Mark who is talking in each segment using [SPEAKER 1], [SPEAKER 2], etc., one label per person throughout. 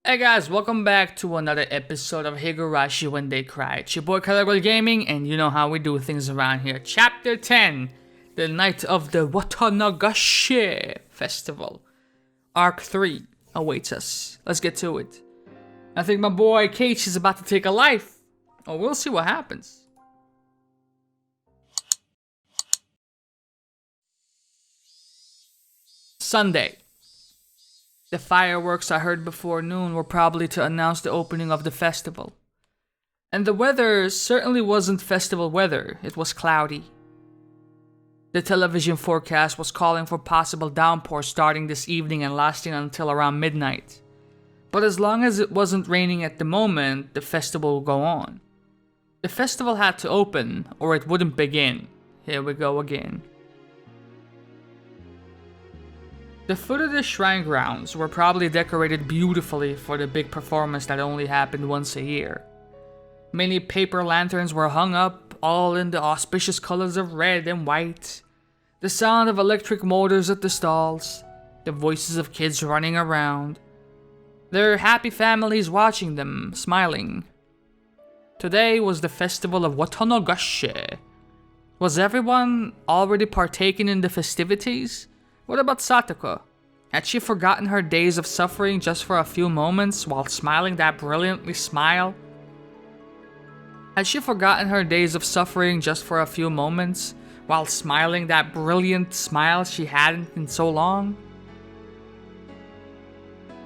[SPEAKER 1] Hey guys, welcome back to another episode of Higurashi When They Cry. It's your boy Karagol Gaming, and you know how we do things around here. Chapter 10, The Night of the Tatarigoroshi Festival. Arc 3 awaits us. Let's get to it. I think my boy Kate is about to take a life. Oh, we'll see what happens. Sunday. The fireworks I heard before noon were probably to announce the opening of the festival. And the weather certainly wasn't festival weather, it was cloudy. The television forecast was calling for possible downpours starting this evening and lasting until around midnight. But as long as it wasn't raining at the moment, the festival would go on. The festival had to open, or it wouldn't begin. Here we go again. The foot of the shrine grounds were probably decorated beautifully for the big performance that only happened once a year. Many paper lanterns were hung up, all in the auspicious colors of red and white. The sound of electric motors at the stalls, the voices of kids running around. Their happy families watching them, smiling. Today was the festival of Tatarigoroshi. Was everyone already partaking in the festivities? What about Satoko? Had she forgotten her days of suffering just for a few moments while smiling that brilliantly smile? Had she forgotten her days of suffering just for a few moments while smiling that brilliant smile she hadn't in so long?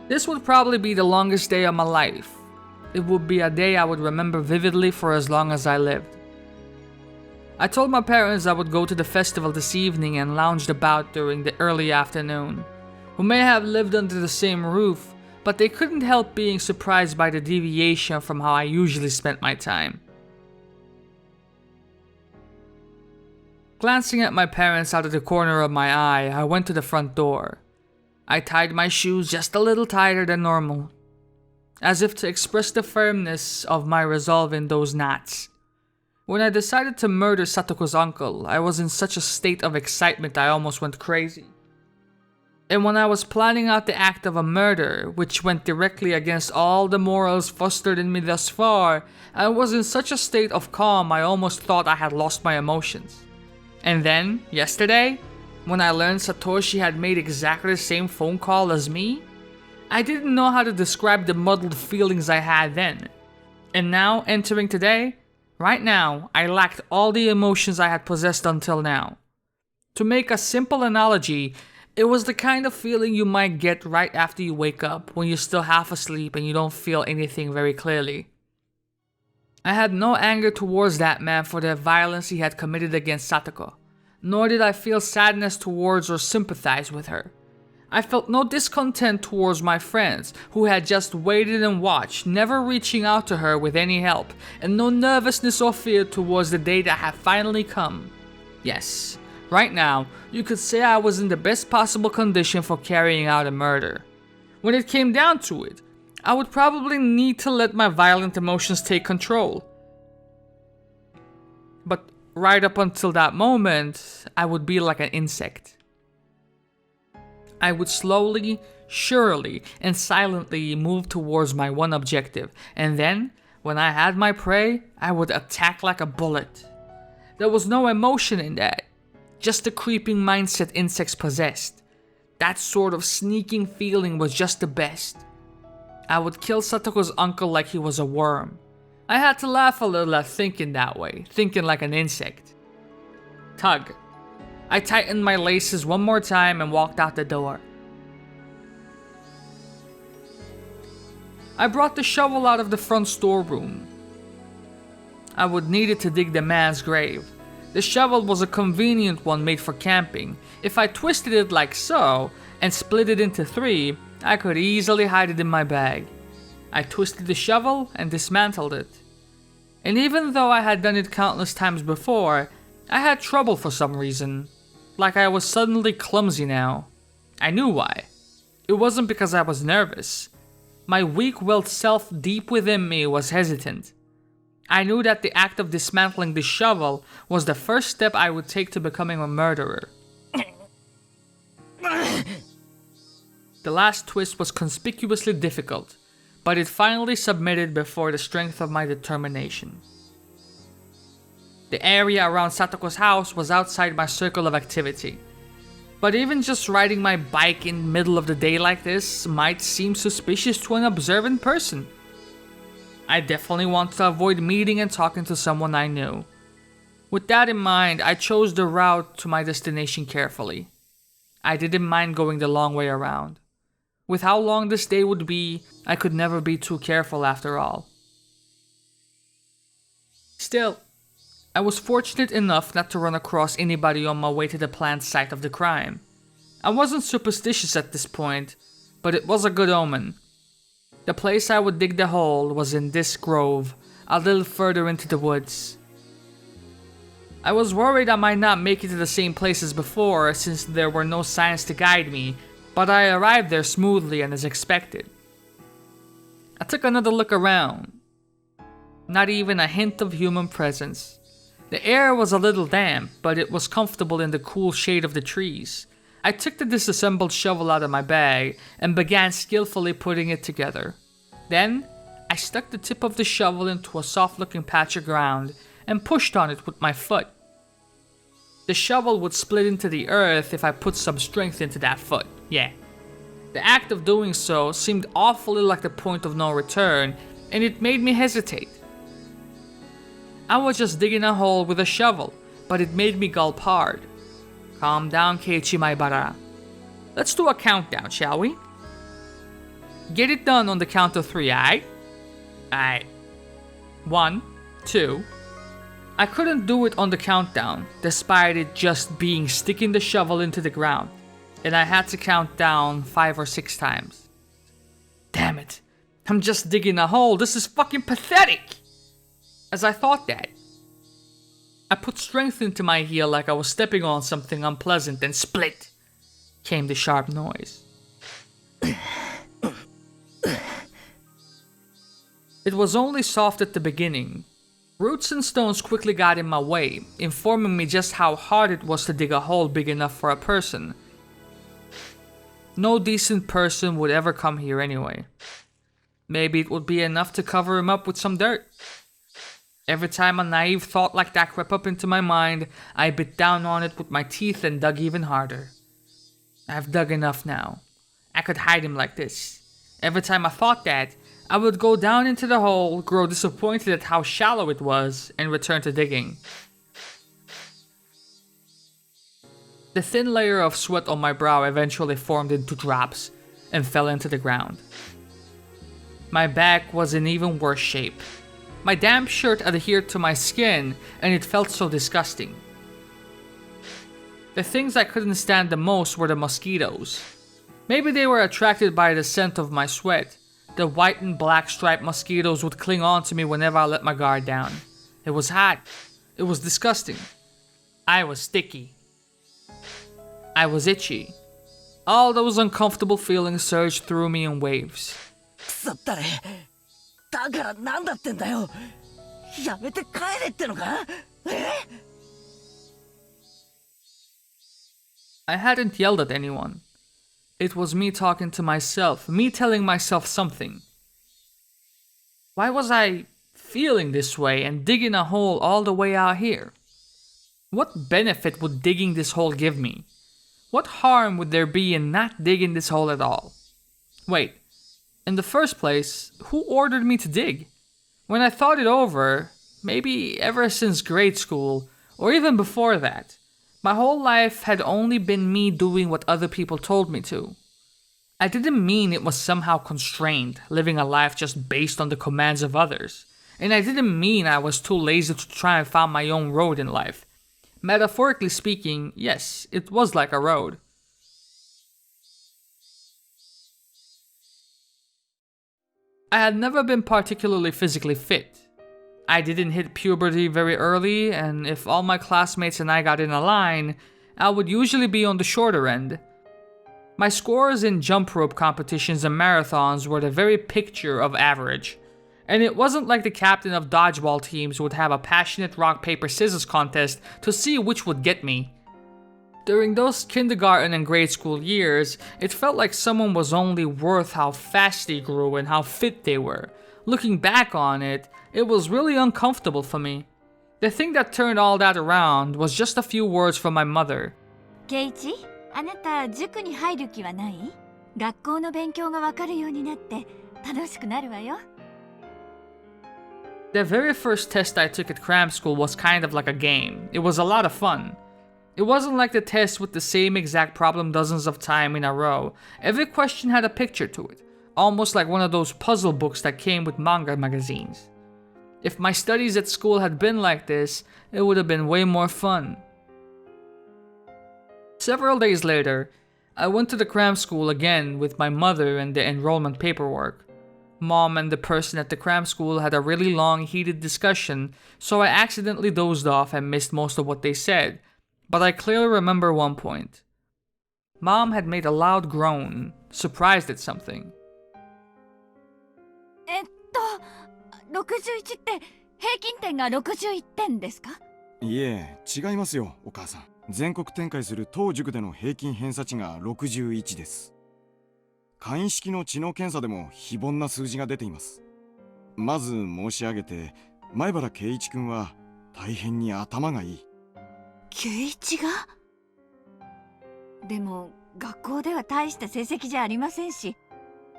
[SPEAKER 1] This would probably be the longest day of my life. It would be a day I would remember vividly for as long as I lived. I told my parents I would go to the festival this evening and lounged about during the early afternoon, who may have lived under the same roof, but they couldn't help being surprised by the deviation from how I usually spent my time. Glancing at my parents out of the corner of my eye, I went to the front door. I tied my shoes just a little tighter than normal, as if to express the firmness of my resolve in those knots. When I decided to murder Satoko's uncle, I was in such a state of excitement I almost went crazy. And when I was planning out the act of a murder, which went directly against all the morals fostered in me thus far, I was in such a state of calm I almost thought I had lost my emotions. And then, yesterday, when I learned Satoshi had made exactly the same phone call as me, I didn't know how to describe the muddled feelings I had then. And now, entering today, right now, I lacked all the emotions I had possessed until now. To make a simple analogy, it was the kind of feeling you might get right after you wake up when you're still half asleep and you don't feel anything very clearly. I had no anger towards that man for the violence he had committed against Satoko, nor did I feel sadness towards or sympathize with her. I felt no discontent towards my friends, who had just waited and watched, never reaching out to her with any help, and no nervousness or fear towards the day that had finally come. Yes, right now, you could say I was in the best possible condition for carrying out a murder. When it came down to it, I would probably need to let my violent emotions take control. But right up until that moment, I would be like an insect. I would slowly, surely, and silently move towards my one objective, and then, when I had my prey, I would attack like a bullet. There was no emotion in that, just the creeping mindset insects possessed. That sort of sneaking feeling was just the best. I would kill Satoko's uncle like he was a worm. I had to laugh a little at thinking that way, thinking like an insect. Tug. I tightened my laces one more time and walked out the door. I brought the shovel out of the front storeroom. I would need it to dig the man's grave. The shovel was a convenient one made for camping. If I twisted it like so, and split it into 3, I could easily hide it in my bag. I twisted the shovel and dismantled it. And even though I had done it countless times before, I had trouble for some reason. Like I was suddenly clumsy now. I knew why. It wasn't because I was nervous. My weak-willed self deep within me was hesitant. I knew that the act of dismantling the shovel was the first step I would take to becoming a murderer. The last twist was conspicuously difficult, but it finally submitted before the strength of my determination. The area around Satoko's house was outside my circle of activity, but even just riding my bike in the middle of the day like this might seem suspicious to an observant person. I definitely want to avoid meeting and talking to someone I knew. With that in mind, I chose the route to my destination carefully. I didn't mind going the long way around. With how long this day would be, I could never be too careful after all. Still, I was fortunate enough not to run across anybody on my way to the planned site of the crime. I wasn't superstitious at this point, but it was a good omen. The place I would dig the hole was in this grove, a little further into the woods. I was worried I might not make it to the same place as before since there were no signs to guide me, but I arrived there smoothly and as expected. I took another look around. Not even a hint of human presence. The air was a little damp, but it was comfortable in the cool shade of the trees. I took the disassembled shovel out of my bag and began skillfully putting it together. Then, I stuck the tip of the shovel into a soft-looking patch of ground and pushed on it with my foot. The shovel would split into the earth if I put some strength into that foot, yeah. The act of doing so seemed awfully like the point of no return, and it made me hesitate. I was just digging a hole with a shovel, but it made me gulp hard. Calm down, Keiichi Maibara. Let's do a countdown, shall we? Get it done on the count of 3, aight? Aight. 1, 2. I couldn't do it on the countdown, despite it just being sticking the shovel into the ground, and I had to count down 5 or 6 times. Damn it. I'm just digging a hole, this is fucking pathetic! As I thought that, I put strength into my heel like I was stepping on something unpleasant and split came the sharp noise. It was only soft at the beginning. Roots and stones quickly got in my way, informing me just how hard it was to dig a hole big enough for a person. No decent person would ever come here anyway. Maybe it would be enough to cover him up with some dirt. Every time a naive thought like that crept up into my mind, I bit down on it with my teeth and dug even harder. I've dug enough now. I could hide him like this. Every time I thought that, I would go down into the hole, grow disappointed at how shallow it was, and return to digging. The thin layer of sweat on my brow eventually formed into drops and fell into the ground. My back was in even worse shape. My damp shirt adhered to my skin, and it felt so disgusting. The things I couldn't stand the most were the mosquitoes. Maybe they were attracted by the scent of my sweat. The white and black striped mosquitoes would cling on to me whenever I let my guard down. It was hot. It was disgusting. I was sticky. I was itchy. All those uncomfortable feelings surged through me in waves.
[SPEAKER 2] だからなんだってんだよ。やめて帰れってのか？I
[SPEAKER 1] hadn't yelled at anyone. It was me talking to myself, me telling myself something. Why was I feeling this way and digging a hole all the way out here? What benefit would digging this hole give me? What harm would there be in not digging this hole at all? Wait. In the first place, who ordered me to dig? When I thought it over, maybe ever since grade school, or even before that, my whole life had only been me doing what other people told me to. I didn't mean it was somehow constrained, living a life just based on the commands of others. And I didn't mean I was too lazy to try and find my own road in life. Metaphorically speaking, yes, it was like a road. I had never been particularly physically fit. I didn't hit puberty very early, and if all my classmates and I got in a line, I would usually be on the shorter end. My scores in jump rope competitions and marathons were the very picture of average, and it wasn't like the captain of dodgeball teams would have a passionate rock-paper-scissors contest to see which would get me. During those kindergarten and grade school years, it felt like someone was only worth how fast they grew and how fit they were. Looking back on it, it was really uncomfortable for me. The thing that turned all that around was just a few words from my mother.
[SPEAKER 3] ケイチ、あなた塾に入る気はない？学校の勉強がわかるようになって楽しくなるわよ。
[SPEAKER 1] The very first test I took at cram school was kind of like a game. It was a lot of fun. It wasn't like the test with the same exact problem dozens of times in a row. Every question had a picture to it, almost like one of those puzzle books that came with manga magazines. If my studies at school had been like this, it would have been way more fun. Several days later, I went to the cram school again with my mother and the enrollment paperwork. Mom and the person at the cram school had a really long, heated discussion, so I accidentally dozed off and missed most of what they said, but I clearly remember one point. Mom had made a loud groan, surprised at something.
[SPEAKER 3] 61って平均点が61点ですか？
[SPEAKER 4] いえ、違いますよ、お母さん。全国展開する当塾での平均偏差値が61です。簡易式の知能検査でも非凡な数字が出ています。まず申し上げて、前原圭一君は大変に頭がいい。
[SPEAKER 3] 圭一が？でも学校では大した成績じゃありませんし、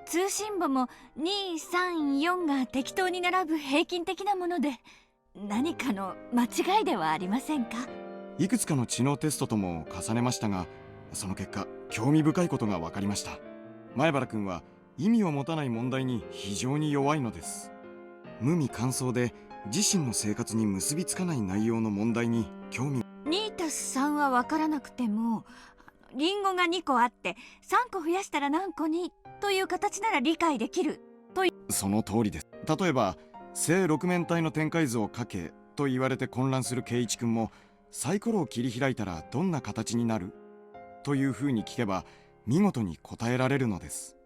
[SPEAKER 3] 通信簿も2、3、4が適当に並ぶ平均的なもので、何かの間違いではありませんか？
[SPEAKER 4] いくつかの知能テストとも重ねましたが、その結果興味深いことが分かりました。前原君は意味を持たない問題に非常に弱いのです。無味乾燥で自身の生活に結びつかない内容の問題に興味。
[SPEAKER 3] 2たす3は分からなくても、リンゴが2個あって3個増やしたら何個にという形なら理解できるという。
[SPEAKER 4] その通りです。例えば正六面体の展開図を書けと言われて混乱する圭一君も、サイコロを切り開いたらどんな形になるというふうに聞けば見事に答えられるのです。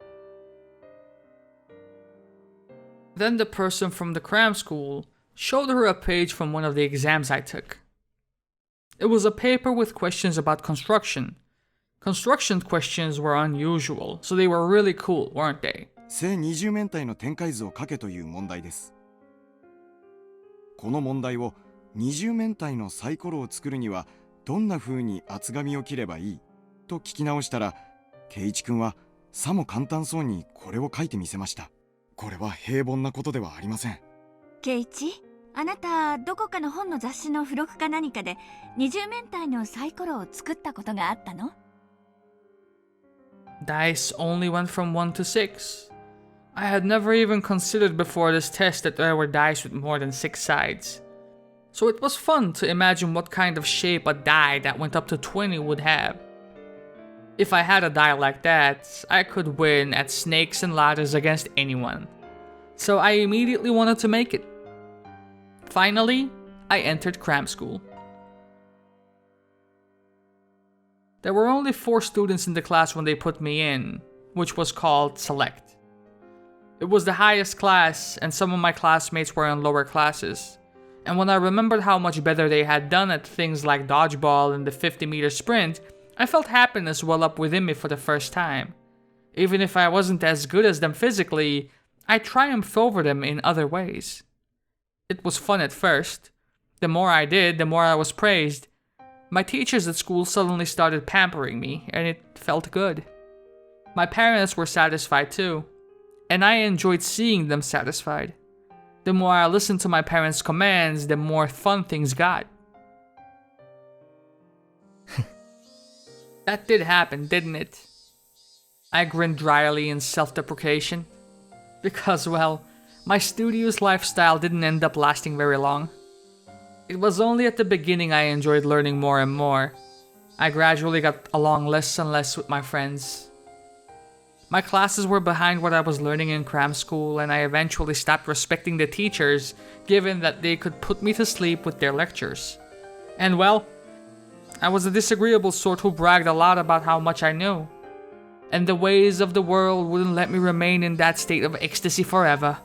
[SPEAKER 1] Then the person from the cram school showed her a page from one of the exams I took. It was a paper with questions about construction. Construction questions were unusual, so they were really cool, weren't they?
[SPEAKER 4] 正二十面体の展開図を書けという問題です。この問題を二十面体のサイコロを作るにはどんな風に厚紙を切ればいいと聞き直したら、圭一君はさも簡単そうにこれを書いてみせました。これは平凡なことではありません。
[SPEAKER 3] 圭一、あなたどこかの本の雑誌の付録か何かで二十面体のサイコロを作ったことがあったの？
[SPEAKER 1] Dice only went from 1 to 6. I had never even considered before this test that there were dice with more than 6 sides. So it was fun to imagine what kind of shape a die that went up to 20 would have. If I had a die like that, I could win at snakes and ladders against anyone. So I immediately wanted to make it. Finally, I entered cram school. There were only 4 students in the class when they put me in, which was called Select. It was the highest class, and some of my classmates were in lower classes. And when I remembered how much better they had done at things like dodgeball and the 50-meter sprint, I felt happiness well up within me for the first time. Even if I wasn't as good as them physically, I triumphed over them in other ways. It was fun at first. The more I did, the more I was praised. My teachers at school suddenly started pampering me, and it felt good. My parents were satisfied too, and I enjoyed seeing them satisfied. The more I listened to my parents' commands, the more fun things got. That did happen, didn't it? I grinned dryly in self-deprecation. Because, well, my studious lifestyle didn't end up lasting very long. It was only at the beginning I enjoyed learning more and more. I gradually got along less and less with my friends. My classes were behind what I was learning in cram school, and I eventually stopped respecting the teachers, given that they could put me to sleep with their lectures. And well, I was a disagreeable sort who bragged a lot about how much I knew. And the ways of the world wouldn't let me remain in that state of ecstasy forever.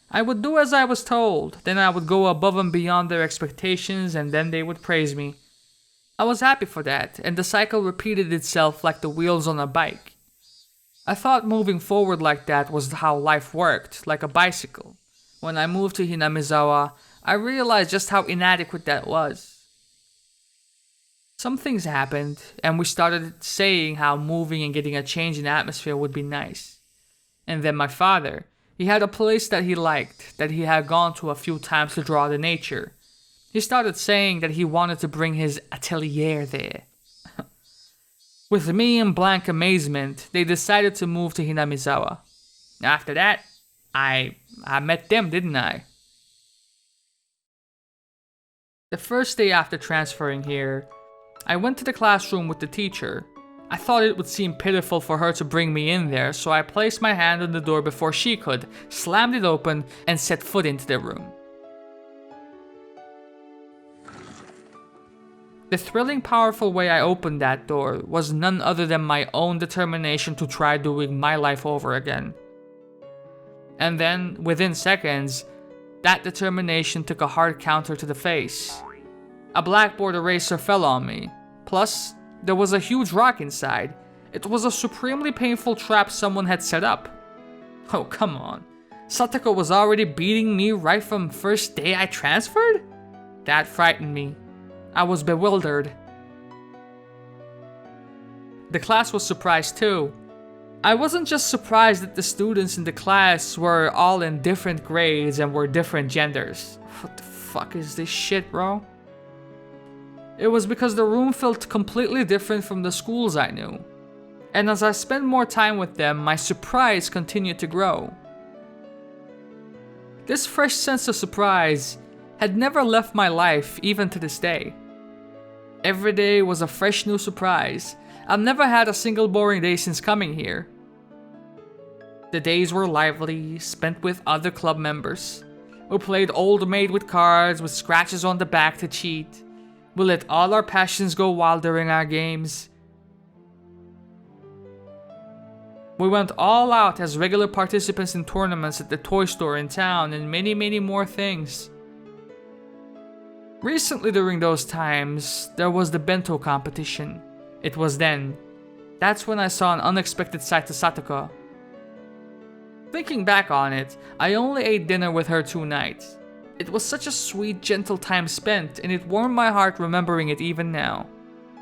[SPEAKER 1] I would do as I was told, then I would go above and beyond their expectations, and then they would praise me. I was happy for that, and the cycle repeated itself like the wheels on a bike. I thought moving forward like that was how life worked, like a bicycle. When I moved to Hinamizawa, I realized just how inadequate that was. Some things happened, and we started saying how moving and getting a change in atmosphere would be nice. And then my father, he had a place that he liked, that he had gone to a few times to draw the nature. He started saying that he wanted to bring his atelier there. With me in blank amazement, they decided to move to Hinamizawa. After that, I met them, didn't I? The first day after transferring here, I went to the classroom with the teacher. I thought it would seem pitiful for her to bring me in there, so I placed my hand on the door before she could, slammed it open, and set foot into the room. The thrilling, powerful way I opened that door was none other than my own determination to try doing my life over again. And then, within seconds, that determination took a hard counter to the face. A blackboard eraser fell on me. Plus, there was a huge rock inside. It was a supremely painful trap someone had set up. Oh, come on. Satoko was already beating me right from first day I transferred? That frightened me. I was bewildered. The class was surprised too. I wasn't just surprised that the students in the class were all in different grades and were different genders. What the fuck is this shit, bro? It was because the room felt completely different from the schools I knew. And as I spent more time with them, my surprise continued to grow. This fresh sense of surprise had never left my life, even to this day. Every day was a fresh new surprise. I've never had a single boring day since coming here. The days were lively, spent with other club members. We played Old Maid with cards, with scratches on the back to cheat. We let all our passions go wild during our games. We went all out as regular participants in tournaments at the toy store in town and many more things. Recently during those times, there was the bento competition. It was then. That's when I saw an unexpected side to Satoko. Thinking back on it, I only ate dinner with her 2 nights. It was such a sweet, gentle time spent, and it warmed my heart remembering it even now.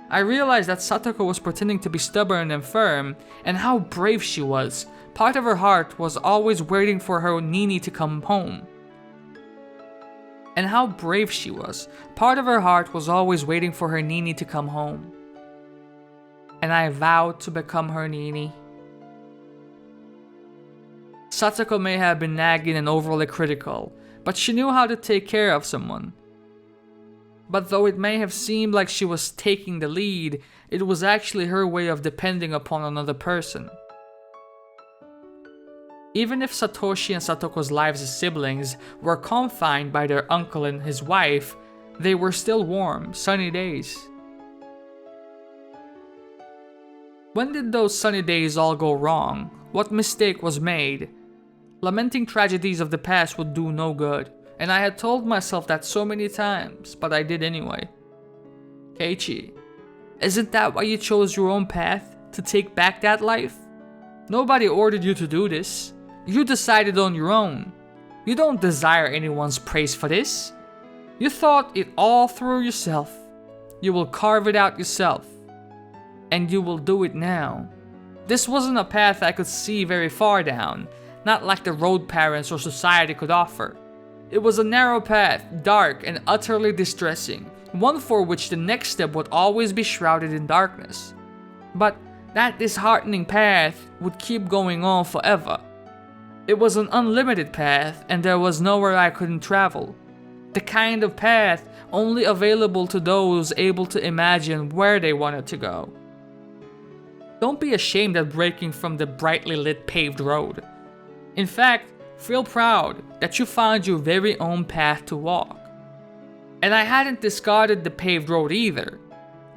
[SPEAKER 1] I realized that Satoko was pretending to be stubborn and firm, and how brave she was. Part of her heart was always waiting for her Nini to come home. And how brave she was. Part of her heart was always waiting for her Nini to come home. And I vowed to become her Nini. Satoko may have been nagging and overly critical, but she knew how to take care of someone. But though it may have seemed like she was taking the lead, it was actually her way of depending upon another person. Even if Satoshi and Satoko's lives as siblings were confined by their uncle and his wife, they were still warm, sunny days. When did those sunny days all go wrong? What mistake was made? Lamenting tragedies of the past would do no good, and I had told myself that so many times, but I did anyway. Keiichi, isn't that why you chose your own path? To take back that life? Nobody ordered you to do this. You decided on your own. You don't desire anyone's praise for this. You thought it all through yourself. You will carve it out yourself. And you will do it now. This wasn't a path I could see very far down, not like the road parents or society could offer. It was a narrow path, dark and utterly distressing, one for which the next step would always be shrouded in darkness. But that disheartening path would keep going on forever. It was an unlimited path, and there was nowhere I couldn't travel. The kind of path only available to those able to imagine where they wanted to go. Don't be ashamed at breaking from the brightly lit paved road. In fact, feel proud that you found your very own path to walk. And I hadn't discarded the paved road either.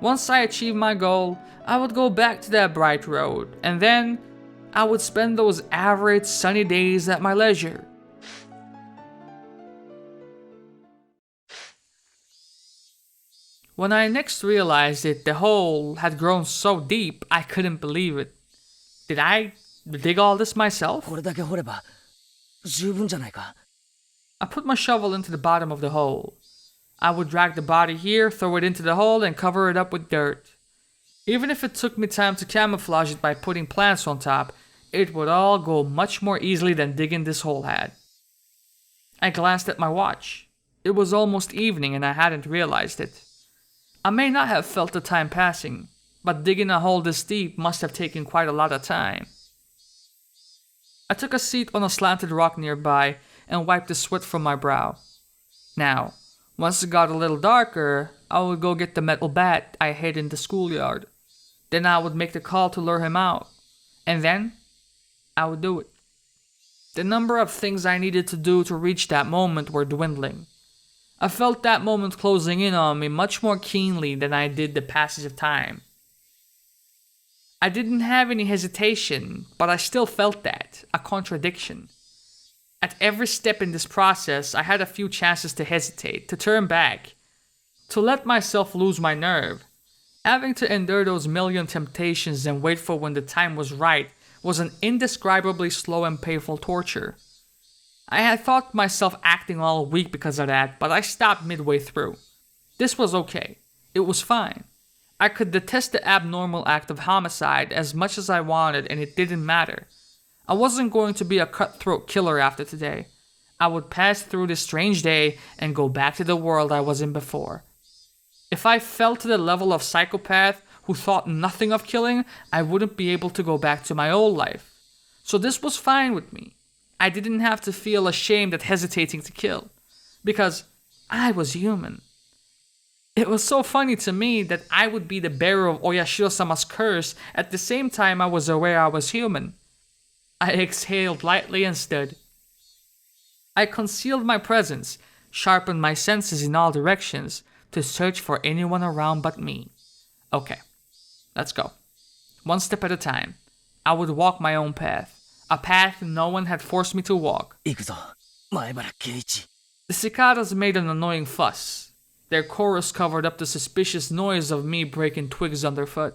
[SPEAKER 1] Once I achieved my goal, I would go back to that bright road, and then I would spend those average sunny days at my leisure. When I next realized it, the hole had grown so deep I couldn't believe it. Did I dig all this myself?
[SPEAKER 2] これだけ掘れば十分じゃないか。
[SPEAKER 1] I put my shovel into the bottom of the hole. I would drag the body here, throw it into the hole, and cover it up with dirt. Even if it took me time to camouflage it by putting plants on top, it would all go much more easily than digging this hole had. I glanced at my watch. It was almost evening and I hadn't realized it. I may not have felt the time passing, but digging a hole this deep must have taken quite a lot of time. I took a seat on a slanted rock nearby and wiped the sweat from my brow. Now, once it got a little darker, I would go get the metal bat I hid in the schoolyard. Then I would make the call to lure him out. And then, I would do it. The number of things I needed to do to reach that moment were dwindling. I felt that moment closing in on me much more keenly than I did the passage of time. I didn't have any hesitation, but I still felt that, a contradiction. At every step in this process, I had a few chances to hesitate, to turn back, to let myself lose my nerve. Having to endure those million temptations and wait for when the time was right was an indescribably slow and painful torture. I had thought myself acting all weak because of that, but I stopped midway through. This was okay. It was fine. I could detest the abnormal act of homicide as much as I wanted, and it didn't matter. I wasn't going to be a cutthroat killer after today. I would pass through this strange day and go back to the world I was in before. If I fell to the level of psychopath who thought nothing of killing, I wouldn't be able to go back to my old life. So this was fine with me. I didn't have to feel ashamed at hesitating to kill, because I was human. It was so funny to me that I would be the bearer of Oyashiro-sama's curse at the same time I was aware I was human. I exhaled lightly and stood. I concealed my presence, sharpened my senses in all directions to search for anyone around but me. Okay, let's go. One step at a time. I would walk my own path. A path no one had forced me to walk.
[SPEAKER 2] 行くぞ、前原圭一。
[SPEAKER 1] The cicadas made an annoying fuss. Their chorus covered up the suspicious noise of me breaking twigs underfoot.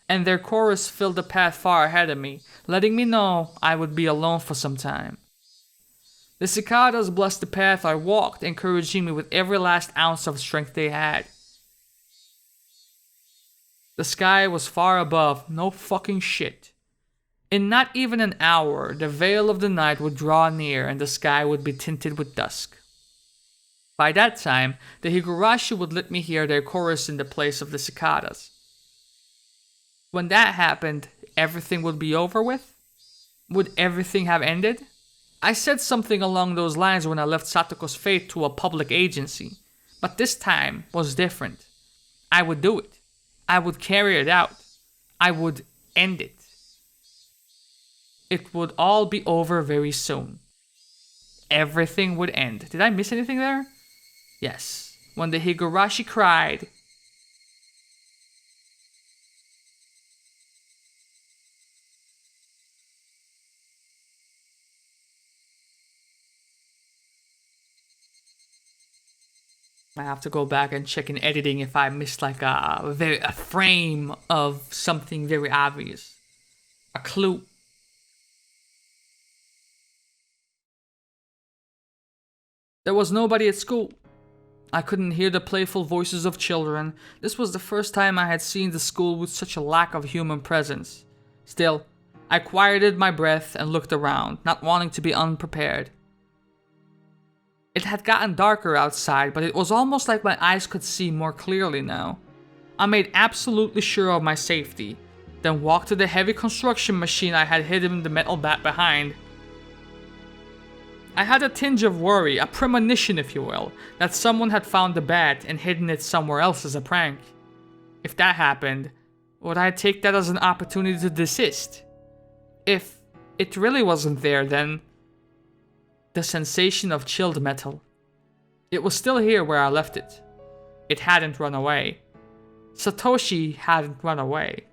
[SPEAKER 1] And their chorus filled the path far ahead of me, letting me know I would be alone for some time. The cicadas blessed the path I walked, encouraging me with every last ounce of strength they had. The sky was far above, no fucking shit. In not even an hour, the veil of the night would draw near and the sky would be tinted with dusk. By that time, the Higurashi would let me hear their chorus in the place of the cicadas. When that happened, everything would be over with? Would everything have ended? I said something along those lines when I left Satoko's fate to a public agency, but this time was different. I would do it. I would carry it out. I would end it. It would all be over very soon. Everything would end. Did I miss anything there? Yes. When the Higurashi cried, I have to go back and check in editing if I missed like a frame of something very obvious. A clue. There was nobody at school. I couldn't hear the playful voices of children. This was the first time I had seen the school with such a lack of human presence. Still, I quieted my breath and looked around, not wanting to be unprepared. It had gotten darker outside, but it was almost like my eyes could see more clearly now. I made absolutely sure of my safety, then walked to the heavy construction machine I had hidden the metal bat behind. I had a tinge of worry, a premonition if you will, that someone had found the bat and hidden it somewhere else as a prank. If that happened, would I take that as an opportunity to desist? If it really wasn't there, then the sensation of chilled metal. It was still here where I left it. It hadn't run away. Satoshi hadn't run away.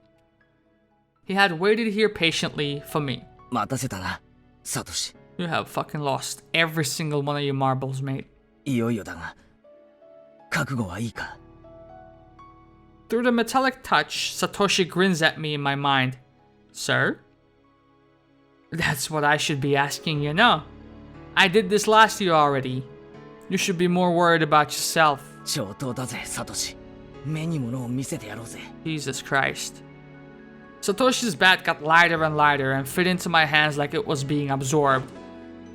[SPEAKER 1] He had waited here patiently for me.
[SPEAKER 2] 待たせたな、サトシ。
[SPEAKER 1] You have fucking lost every single one of your marbles, mate.
[SPEAKER 2] いよいよだが、覚悟はいいか。
[SPEAKER 1] Through the metallic touch, Satoshi grins at me in my mind. Sir? That's what I should be asking you now. I did this last year already. You should be more worried about yourself.
[SPEAKER 2] 上等だぜサトシ目に物を見せてやろうぜ
[SPEAKER 1] Jesus Christ. Satoshi's bat got lighter and lighter and fit into my hands like it was being absorbed.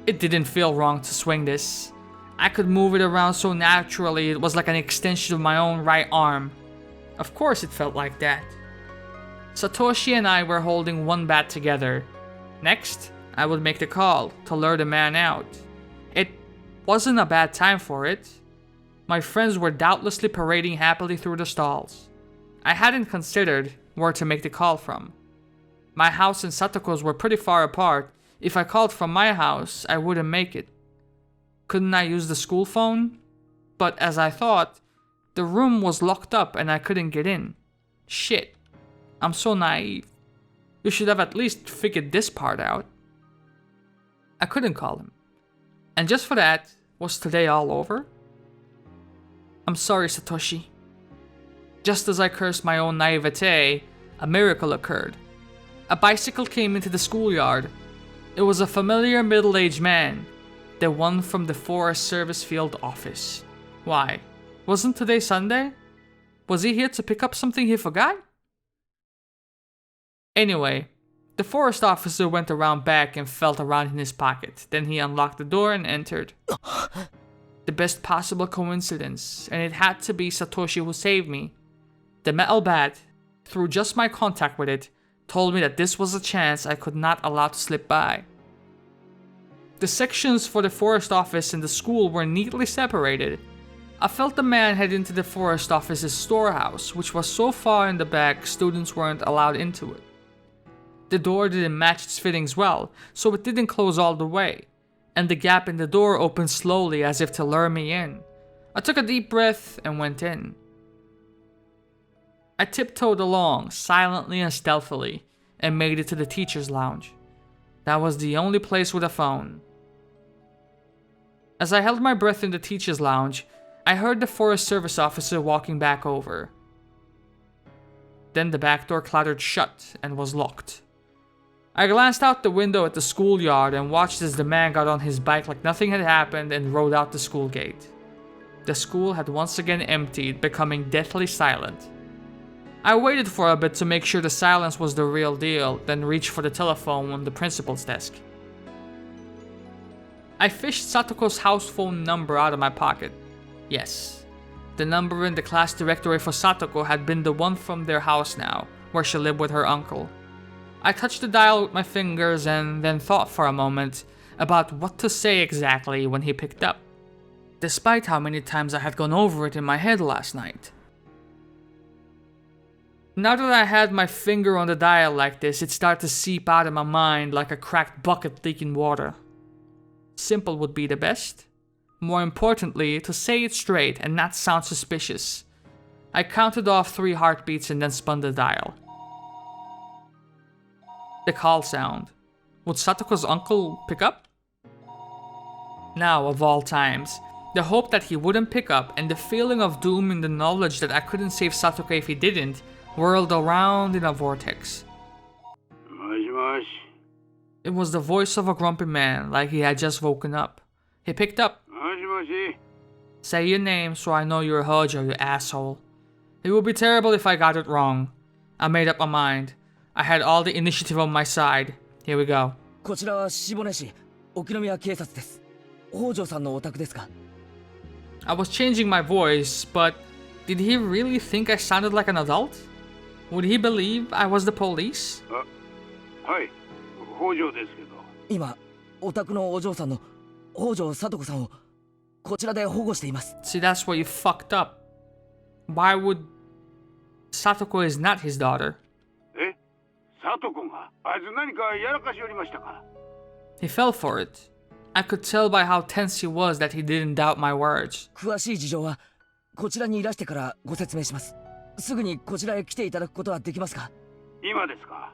[SPEAKER 1] It didn't feel wrong to swing this. I could move it around so naturally it was like an extension of my own right arm. Of course it felt like that. Satoshi and I were holding one bat together. Next, I would make the call to lure the man out. It wasn't a bad time for it. My friends were doubtlessly parading happily through the stalls. I hadn't considered where to make the call from. My house and Satoko's were pretty far apart. If I called from my house, I wouldn't make it. Couldn't I use the school phone? But as I thought, the room was locked up and I couldn't get in. Shit. I'm so naive. You should have at least figured this part out. I couldn't call him. And just for that, was today all over? I'm sorry, Satoshi. Just as I cursed my own naivete, a miracle occurred. A bicycle came into the schoolyard. It was a familiar middle-aged man, the one from the Forest Service Field office. Why? Wasn't today Sunday? Was he here to pick up something he forgot? Anyway, the forest officer went around back and felt around in his pocket. Then he unlocked the door and entered. The best possible coincidence, and it had to be Satoshi who saved me. The metal bat, through just my contact with it, told me that this was a chance I could not allow to slip by. The sections for the forest office and the school were neatly separated. I felt the man head into the forest office's storehouse, which was so far in the back students weren't allowed into it. The door didn't match its fittings well, so it didn't close all the way, and the gap in the door opened slowly as if to lure me in. I took a deep breath and went in. I tiptoed along, silently and stealthily, and made it to the teacher's lounge. That was the only place with a phone. As I held my breath in the teacher's lounge, I heard the Forest Service officer walking back over. Then the back door clattered shut and was locked. I glanced out the window at the schoolyard and watched as the man got on his bike like nothing had happened and rode out the school gate. The school had once again emptied, becoming deathly silent. I waited for a bit to make sure the silence was the real deal, then reached for the telephone on the principal's desk. I fished Satoko's house phone number out of my pocket. Yes, the number in the class directory for Satoko had been the one from their house now, where she lived with her uncle. I touched the dial with my fingers and then thought for a moment about what to say exactly when he picked up, despite how many times I had gone over it in my head last night. Now that I had my finger on the dial like this, it started to seep out of my mind like a cracked bucket leaking water. Simple would be the best. More importantly, to say it straight and not sound suspicious. I counted off 3 heartbeats and then spun the dial. The call sound. Would Satoko's uncle pick up? Now, of all times, the hope that he wouldn't pick up and the feeling of doom in the knowledge that I couldn't save Satoko if he didn't whirled around in a vortex. It was the voice of a grumpy man, like he had just woken up. He picked up. Say your name so I know you're Hojo, you asshole. It would be terrible if I got it wrong. I made up my mind. I had all the initiative on my side. Here we go.
[SPEAKER 2] こちらは下根市沖宮警察です。北条さんのお宅ですか
[SPEAKER 1] I was changing my voice, but did he really think I sounded like an adult? Would he believe I was the police?
[SPEAKER 5] はい、北条ですけど。
[SPEAKER 2] 今、お宅のお嬢さんの北条聡子さんをこちらで保護しています。
[SPEAKER 1] See, that's where you fucked up. Why would... Satoko is not his daughter.
[SPEAKER 5] え、聡子があいつ何かやらかしおりましたか
[SPEAKER 1] He fell for it. I could tell by how tense he was that he didn't doubt my words.
[SPEAKER 2] 詳しい事情はこちらにいらしてからご説明します。すぐにこちらへ来ていただくことはできますか
[SPEAKER 5] 今ですか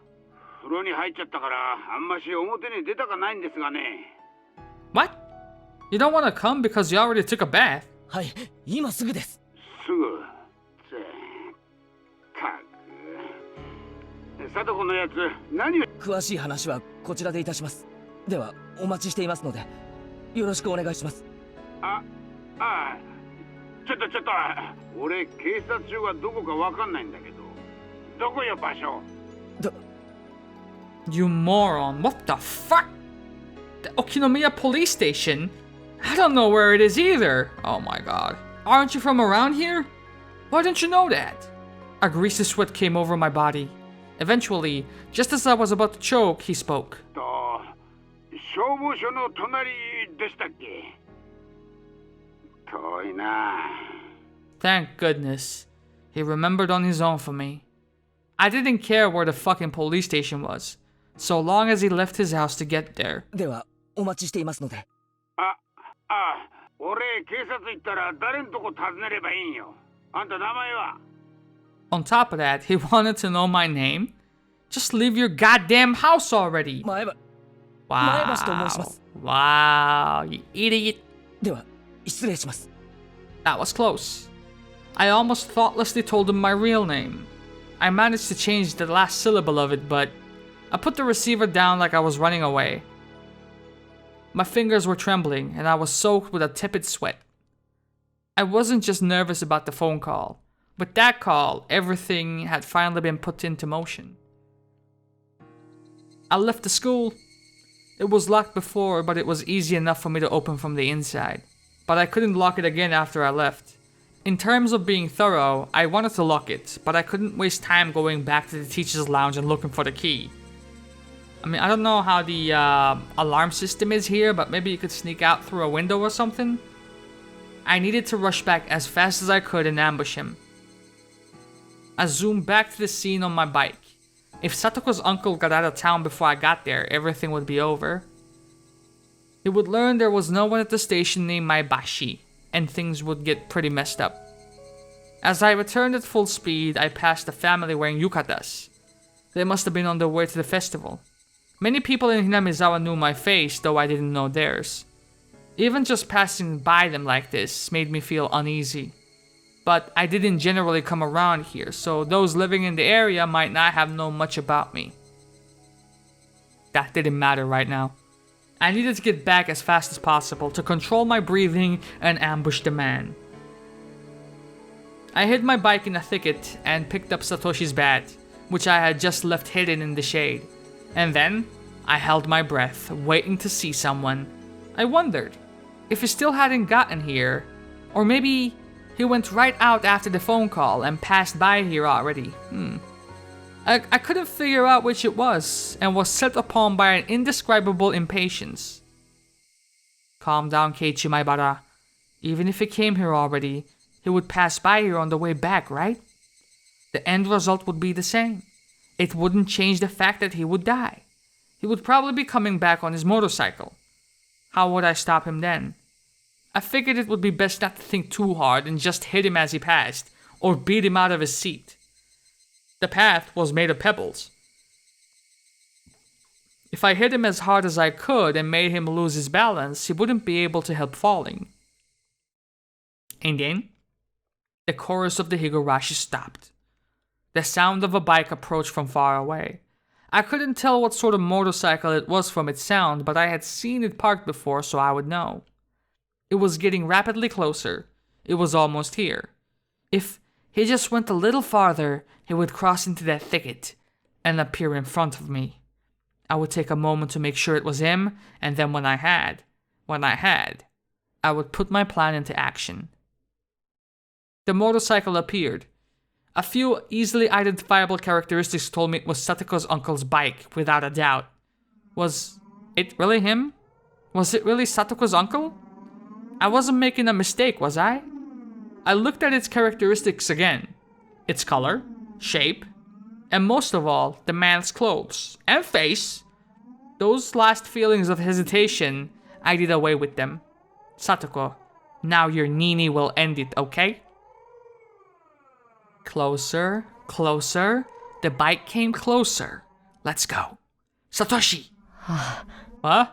[SPEAKER 5] 風呂に入っちゃったからあんまし表に出たかないんですがね。
[SPEAKER 1] What? You don't want to come because you already took a bath?
[SPEAKER 2] はい、今すぐです。
[SPEAKER 5] すぐ。貞子のやつ何を。
[SPEAKER 2] 詳しい話はこちらでいたします。ではお待ちしていますのでよろしくお願いします。
[SPEAKER 5] ああ、ちょっと俺警察署がどこかわかんないんだけど、どこよ場所。
[SPEAKER 1] You moron, what the fuck? The Okinomiya police station? I don't know where it is either. Oh my god. Aren't you from around here? Why didn't you know that? A greasy sweat came over my body. Eventually, just as I was about to choke, he spoke.
[SPEAKER 5] 消防署の隣でしたっけ。遠いな。
[SPEAKER 1] Thank goodness. He remembered on his own for me. I didn't care where the fucking police station was, so long as he left his house to get there.
[SPEAKER 2] ではお待ちしていますので。
[SPEAKER 5] 俺警察行ったら誰んとこ訪ねればいいんよ。あんた名前は。
[SPEAKER 1] On top of that, he wanted to know my name? Just leave your goddamn house already.
[SPEAKER 2] 前橋
[SPEAKER 1] Wow.
[SPEAKER 2] と申します。
[SPEAKER 1] Wow, you idiot.
[SPEAKER 2] では失礼します。
[SPEAKER 1] That was close. I almost thoughtlessly told him my real name. I managed to change the last syllable of it, but I put the receiver down like I was running away. My fingers were trembling, and I was soaked with a tepid sweat. I wasn't just nervous about the phone call. With that call, everything had finally been put into motion. I left the school. It was locked before, but it was easy enough for me to open from the inside. But I couldn't lock it again after I left. In terms of being thorough, I wanted to lock it, but I couldn't waste time going back to the teacher's lounge and looking for the key. I mean, I don't know how the alarm system is here, but maybe you could sneak out through a window or something? I needed to rush back as fast as I could and ambush him. I zoomed back to the scene on my bike. If Satoko's uncle got out of town before I got there, everything would be over. He would learn there was no one at the station named Maebashi, and things would get pretty messed up. As I returned at full speed, I passed a family wearing yukatas. They must have been on their way to the festival. Many people in Hinamizawa knew my face, though I didn't know theirs. Even just passing by them like this made me feel uneasy. But I didn't generally come around here, so those living in the area might not have known much about me. That didn't matter right now. I needed to get back as fast as possible to control my breathing and ambush the man. I hid my bike in a thicket and picked up Satoshi's bat, which I had just left hidden in the shade. And then, I held my breath, waiting to see someone. I wondered if he still hadn't gotten here, or maybe he went right out after the phone call and passed by here already. I couldn't figure out which it was, and was set upon by an indescribable impatience. Calm down, Keiichi Maibara. Even if he came here already, he would pass by here on the way back, right? The end result would be the same. It wouldn't change the fact that he would die. He would probably be coming back on his motorcycle. How would I stop him then? I figured it would be best not to think too hard and just hit him as he passed, or beat him out of his seat. The path was made of pebbles. If I hit him as hard as I could and made him lose his balance, he wouldn't be able to help falling. And then, the chorus of the Higurashi stopped. The sound of a bike approached from far away. I couldn't tell what sort of motorcycle it was from its sound, but I had seen it parked before, so I would know. It was getting rapidly closer. It was almost here. If he just went a little farther, he would cross into that thicket and appear in front of me. I would take a moment to make sure it was him, and then when I had, I would put my plan into action. The motorcycle appeared. A few easily identifiable characteristics told me it was Satoko's uncle's bike, without a doubt. Was it really him? Was it really Satoko's uncle? I wasn't making a mistake, was I? I looked at its characteristics again. Its color, shape, and most of all, the man's clothes and face. Those last feelings of hesitation, I did away with them. Satoko, now your Nini will end it, okay? Closer, closer. The bike came closer. Let's go. Satoshi! Huh?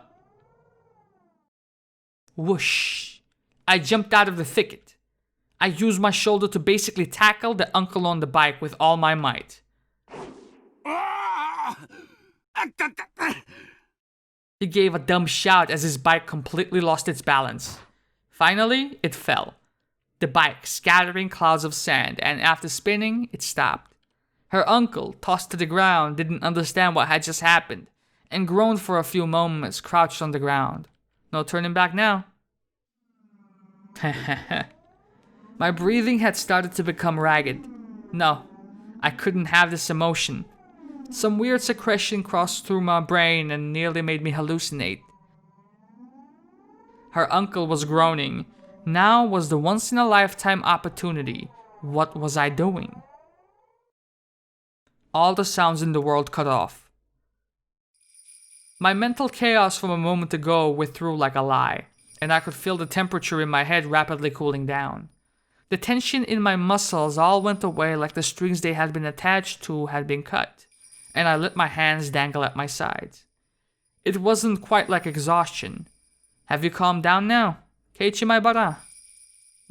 [SPEAKER 1] Whoosh. I jumped out of the thicket. I used my shoulder to basically tackle the uncle on the bike with all my might. He gave a dumb shout as his bike completely lost its balance. Finally, it fell. The bike scattering clouds of sand, and after spinning, it stopped. Her uncle, tossed to the ground, didn't understand what had just happened, and groaned for a few moments, crouched on the ground. No turning back now. My breathing had started to become ragged. No, I couldn't have this emotion. Some weird secretion crossed through my brain and nearly made me hallucinate. Her uncle was groaning. Now was the once-in-a-lifetime opportunity. What was I doing? All the sounds in the world cut off. My mental chaos from a moment ago withdrew like a lie, and I could feel the temperature in my head rapidly cooling down. The tension in my muscles all went away like the strings they had been attached to had been cut, and I let my hands dangle at my sides. It wasn't quite like exhaustion. Have you calmed down now, Keiichi Maibara?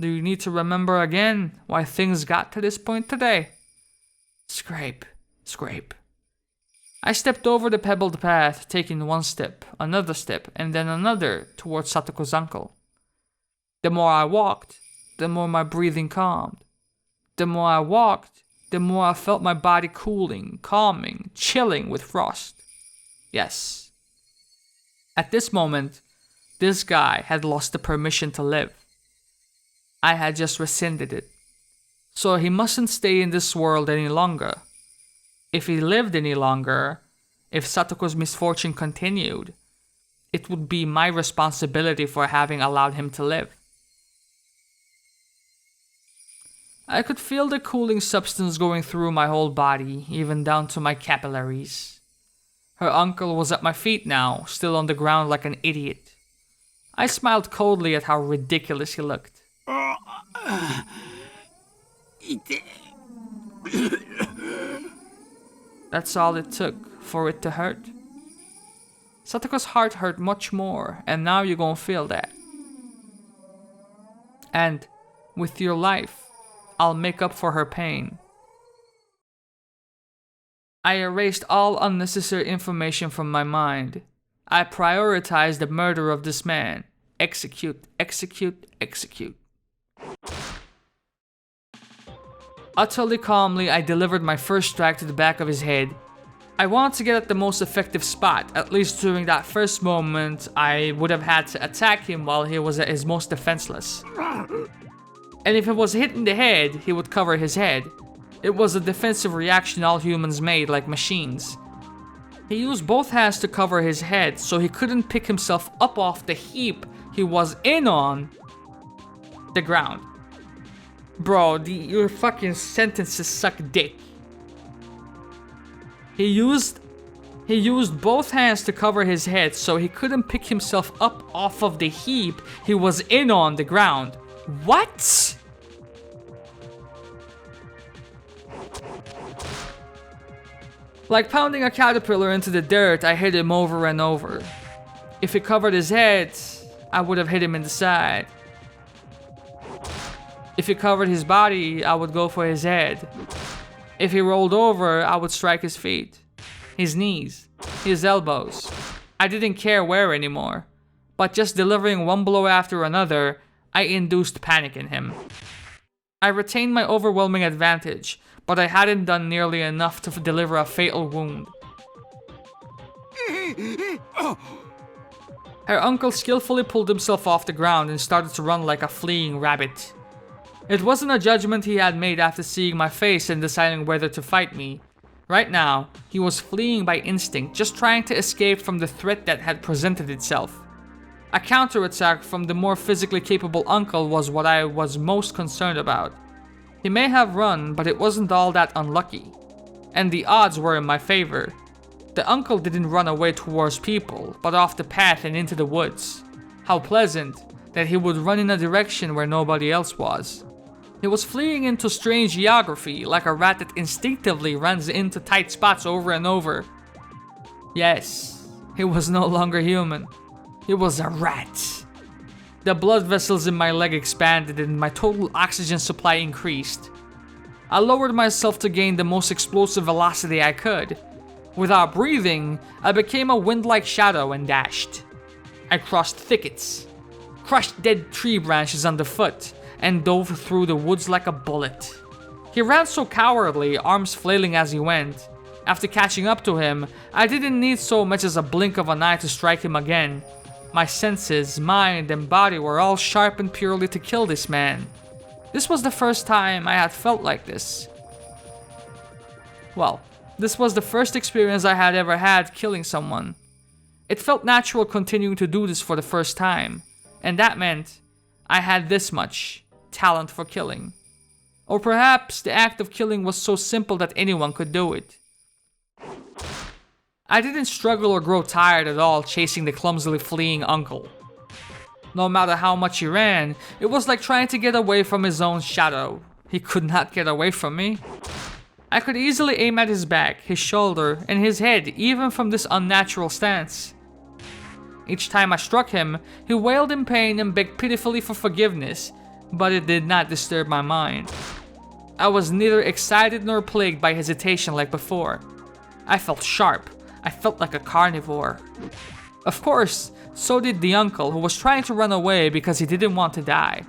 [SPEAKER 1] Do you need to remember again why things got to this point today? Scrape, scrape. I stepped over the pebbled path, taking one step, another step, and then another towards Satoko's uncle. The more I walked, the more my breathing calmed. The more I walked, the more I felt my body cooling, calming, chilling with frost. Yes. At this moment, this guy had lost the permission to live. I had just rescinded it. So he mustn't stay in this world any longer. If he lived any longer, if Satoko's misfortune continued, it would be my responsibility for having allowed him to live. I could feel the cooling substance going through my whole body, even down to my capillaries. Her uncle was at my feet now, still on the ground like an idiot. I smiled coldly at how ridiculous he looked. That's all it took for it to hurt. Satoko's heart hurt much more, and now you're gonna feel that. And with your life, I'll make up for her pain. I erased all unnecessary information from my mind. I prioritized the murder of this man. Execute, execute, execute. Utterly calmly, I delivered my first strike to the back of his head. I wanted to get at the most effective spot. At least during that first moment, I would have had to attack him while he was at his most defenseless. And if it was hit in the head, he would cover his head. It was a defensive reaction all humans made, like machines. He used both hands to cover his head, so he couldn't pick himself up off the heap he was in on the ground. Bro, your fucking sentences suck dick. He used both hands to cover his head, so he couldn't pick himself up off of the heap he was in on the ground. What? Like pounding a caterpillar into the dirt, I hit him over and over. If he covered his head, I would have hit him in the side. If he covered his body, I would go for his head. If he rolled over, I would strike his feet, his knees, his elbows. I didn't care where anymore. But just delivering one blow after another, I induced panic in him. I retained my overwhelming advantage, but I hadn't done nearly enough to deliver a fatal wound. Her uncle skillfully pulled himself off the ground and started to run like a fleeing rabbit. It wasn't a judgment he had made after seeing my face and deciding whether to fight me. Right now, he was fleeing by instinct, just trying to escape from the threat that had presented itself. A counterattack from the more physically capable uncle was what I was most concerned about. He may have run, but it wasn't all that unlucky. And the odds were in my favor. The uncle didn't run away towards people, but off the path and into the woods. How pleasant that he would run in a direction where nobody else was. He was fleeing into strange geography, like a rat that instinctively runs into tight spots over and over. Yes, he was no longer human. He was a rat. The blood vessels in my leg expanded and my total oxygen supply increased. I lowered myself to gain the most explosive velocity I could. Without breathing, I became a wind-like shadow and dashed. I crossed thickets, crushed dead tree branches underfoot, and dove through the woods like a bullet. He ran so cowardly, arms flailing as he went. After catching up to him, I didn't need so much as a blink of an eye to strike him again. My senses, mind, and body were all sharpened purely to kill this man. This was the first time I had felt like this. Well, this was the first experience I had ever had killing someone. It felt natural continuing to do this for the first time, and that meant I had this much talent for killing. Or perhaps the act of killing was so simple that anyone could do it. I didn't struggle or grow tired at all chasing the clumsily fleeing uncle. No matter how much he ran, it was like trying to get away from his own shadow. He could not get away from me. I could easily aim at his back, his shoulder, and his head even from this unnatural stance. Each time I struck him, he wailed in pain and begged pitifully for forgiveness, but it did not disturb my mind. I was neither excited nor plagued by hesitation like before. I felt sharp. I felt like a carnivore. Of course, so did the uncle who was trying to run away because he didn't want to die.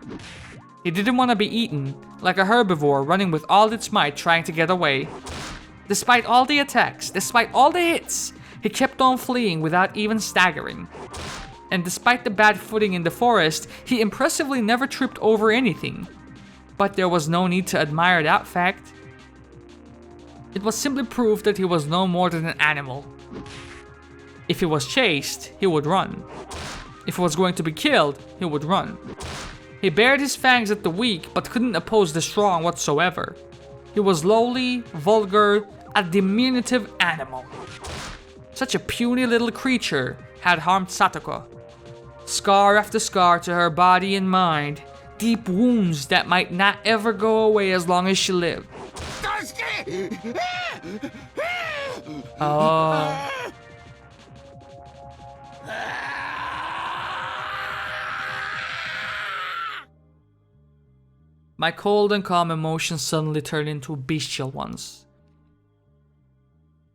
[SPEAKER 1] He didn't want to be eaten, like a herbivore running with all its might trying to get away. Despite all the attacks, despite all the hits, he kept on fleeing without even staggering. And despite the bad footing in the forest, he impressively never tripped over anything. But there was no need to admire that fact. It was simply proof that he was no more than an animal. If he was chased, he would run. If he was going to be killed, he would run. He bared his fangs at the weak but couldn't oppose the strong whatsoever. He was lowly, vulgar, a diminutive animal. Such a puny little creature had harmed Satoko. Scar after scar to her body and mind, deep wounds that might not ever go away as long as she lived. Oh. My cold and calm emotions suddenly turned into bestial ones.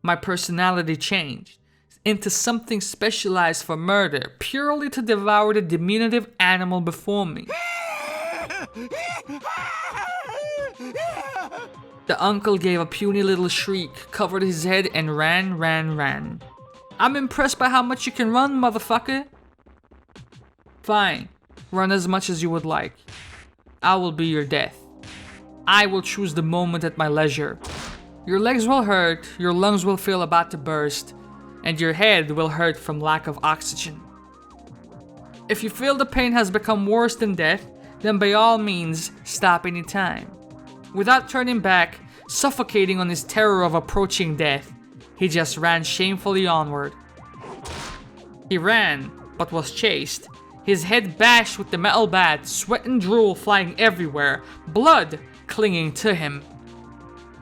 [SPEAKER 1] My personality changed into something specialized for murder, purely to devour the diminutive animal before me. The uncle gave a puny little shriek, covered his head, and ran. I'm impressed by how much you can run, motherfucker. Fine, run as much as you would like. I will be your death. I will choose the moment at my leisure. Your legs will hurt, your lungs will feel about to burst, and your head will hurt from lack of oxygen. If you feel the pain has become worse than death, then by all means, stop any time. Without turning back, suffocating on his terror of approaching death, he just ran shamefully onward. He ran, but was chased. His head bashed with the metal bat, sweat and drool flying everywhere, blood clinging to him.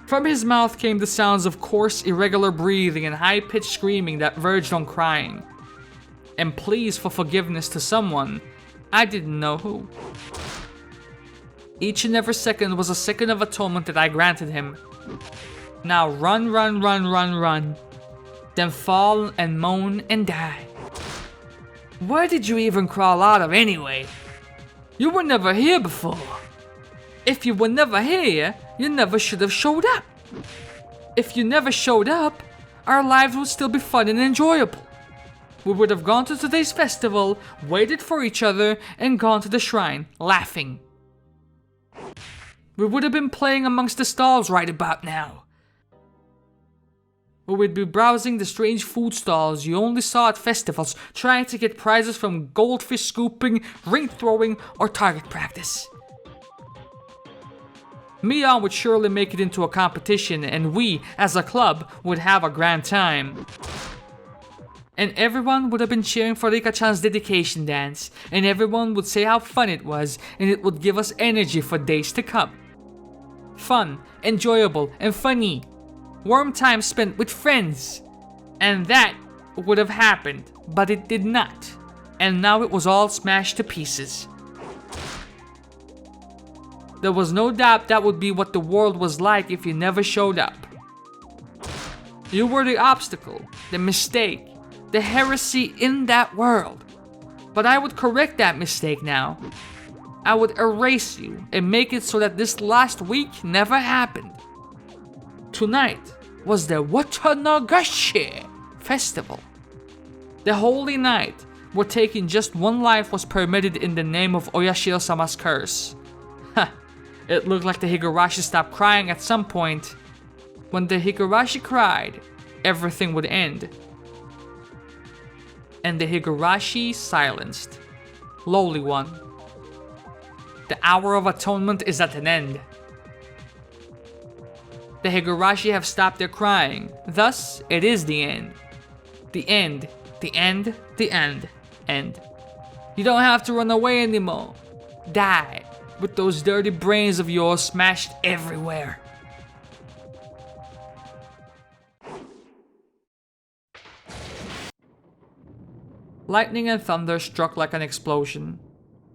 [SPEAKER 1] From his mouth came the sounds of coarse, irregular breathing and high-pitched screaming that verged on crying. And pleas for forgiveness to someone, I didn't know who. Each and every second was a second of atonement that I granted him. Now run. Then fall and moan and die. Where did you even crawl out of anyway? You were never here before. If you were never here, you never should have showed up. If you never showed up, our lives would still be fun and enjoyable. We would have gone to today's festival, waited for each other, and gone to the shrine, laughing. We would have been playing amongst the stalls right about now. We would be browsing the strange food stalls you only saw at festivals, trying to get prizes from goldfish scooping, ring throwing, or target practice. Mion would surely make it into a competition, and we, as a club, would have a grand time. And everyone would have been cheering for Rika-chan's dedication dance, and everyone would say how fun it was, and it would give us energy for days to come. Fun, enjoyable, and funny. Warm time spent with friends. And that would have happened, but it did not. And now it was all smashed to pieces. There was no doubt that would be what the world was like if you never showed up. You were the obstacle, the mistake, the heresy in that world. But I would correct that mistake now. I would erase you and make it so that this last week never happened. Tonight was the Tatarigoroshi festival. The holy night where taking just one life was permitted in the name of Oyashiro-sama's curse. It looked like the Higurashi stopped crying at some point. When the Higurashi cried, everything would end. And the Higurashi silenced. Lowly one. The hour of atonement is at an end. The Higurashi have stopped their crying. Thus, it is the end. The end. The end. The end. End. You don't have to run away anymore. Die. With those dirty brains of yours smashed everywhere. Lightning and thunder struck like an explosion.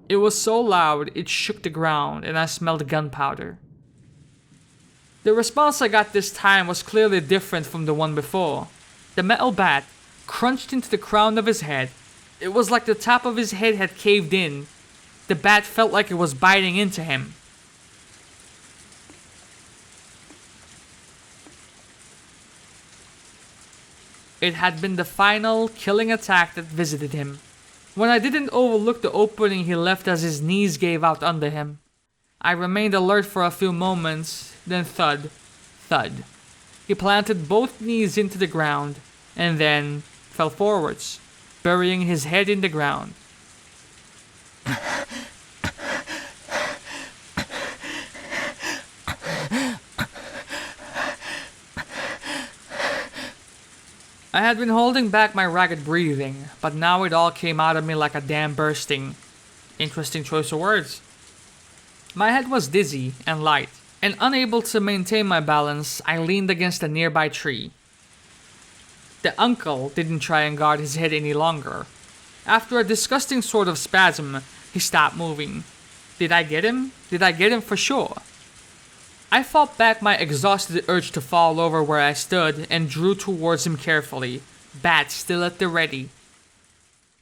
[SPEAKER 1] It was so loud it shook the ground and I smelled gunpowder. The response I got this time was clearly different from the one before. The metal bat crunched into the crown of his head. It was like the top of his head had caved in. The bat felt like it was biting into him. It had been the final, killing attack that visited him. When I didn't overlook the opening he left as his knees gave out under him. I remained alert for a few moments, then thud, thud. He planted both knees into the ground, and then fell forwards, burying his head in the ground. I had been holding back my ragged breathing, but now it all came out of me like a dam bursting. Interesting choice of words. My head was dizzy and light, and unable to maintain my balance, I leaned against a nearby tree. The uncle didn't try and guard his head any longer. After a disgusting sort of spasm, he stopped moving. Did I get him? Did I get him for sure? I fought back my exhausted urge to fall over where I stood and drew towards him carefully, bat still at the ready.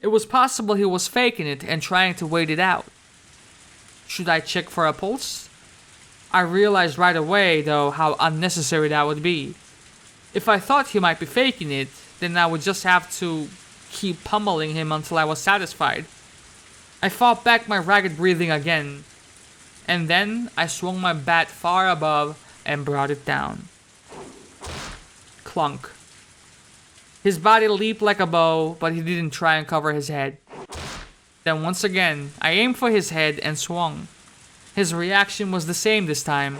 [SPEAKER 1] It was possible he was faking it and trying to wait it out. Should I check for a pulse? I realized right away, though, how unnecessary that would be. If I thought he might be faking it, then I would just have to keep pummeling him until I was satisfied. I fought back my ragged breathing again. And then I swung my bat far above and brought it down. Clunk. His body leaped like a bow, but he didn't try and cover his head. Then once again, I aimed for his head and swung. His reaction was the same this time.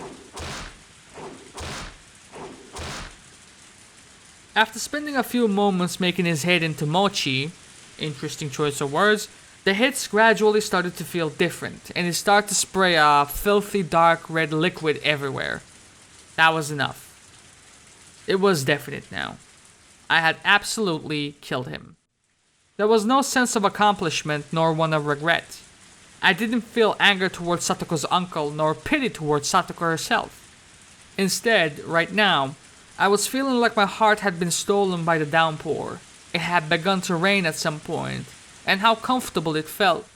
[SPEAKER 1] After spending a few moments making his head into mochi, interesting choice of words, the hits gradually started to feel different, and it started to spray a filthy dark red liquid everywhere. That was enough. It was definite now. I had absolutely killed him. There was no sense of accomplishment nor one of regret. I didn't feel anger towards Satoko's uncle nor pity towards Satoko herself. Instead, right now, I was feeling like my heart had been stolen by the downpour. It had begun to rain at some point. And how comfortable it felt.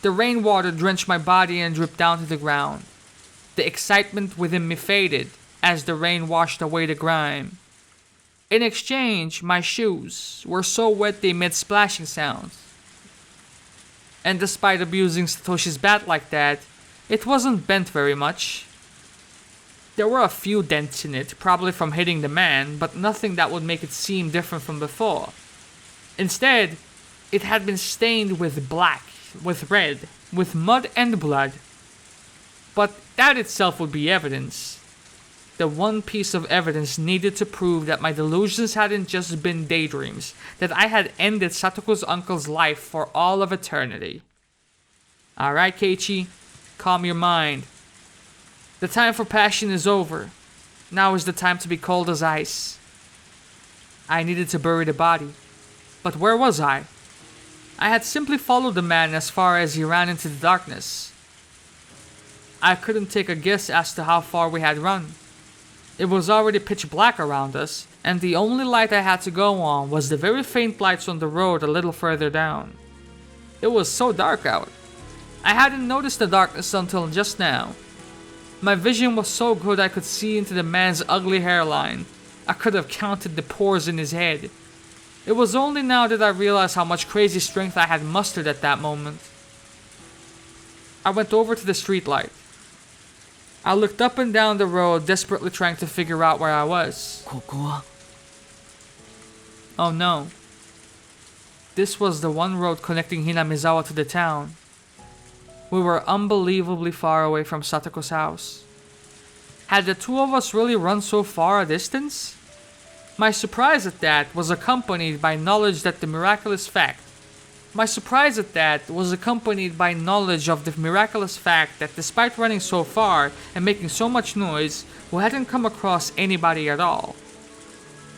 [SPEAKER 1] The rainwater drenched my body and dripped down to the ground. The excitement within me faded as the rain washed away the grime. In exchange, my shoes were so wet they made splashing sounds. And despite abusing Satoshi's bat like that, it wasn't bent very much. There were a few dents in it, probably from hitting the man, but nothing that would make it seem different from before. Instead, it had been stained with black, with red, with mud and blood. But that itself would be evidence. The one piece of evidence needed to prove that my delusions hadn't just been daydreams, that I had ended Satoko's uncle's life for all of eternity. Alright, Keiichi, calm your mind. The time for passion is over. Now is the time to be cold as ice. I needed to bury the body. But where was I? I had simply followed the man as far as he ran into the darkness. I couldn't take a guess as to how far we had run. It was already pitch black around us, and the only light I had to go on was the very faint lights on the road a little further down. It was so dark out. I hadn't noticed the darkness until just now. My vision was so good I could see into the man's ugly hairline. I could have counted the pores in his head. It was only now that I realized how much crazy strength I had mustered at that moment. I went over to the streetlight. I looked up and down the road, desperately trying to figure out where I was.
[SPEAKER 2] ここは
[SPEAKER 1] Oh no. This was the one road connecting Hinamizawa to the town. We were unbelievably far away from Satoko's house. Had the two of us really run so far a distance? My surprise at that was accompanied by knowledge of the miraculous fact that despite running so far and making so much noise, we hadn't come across anybody at all.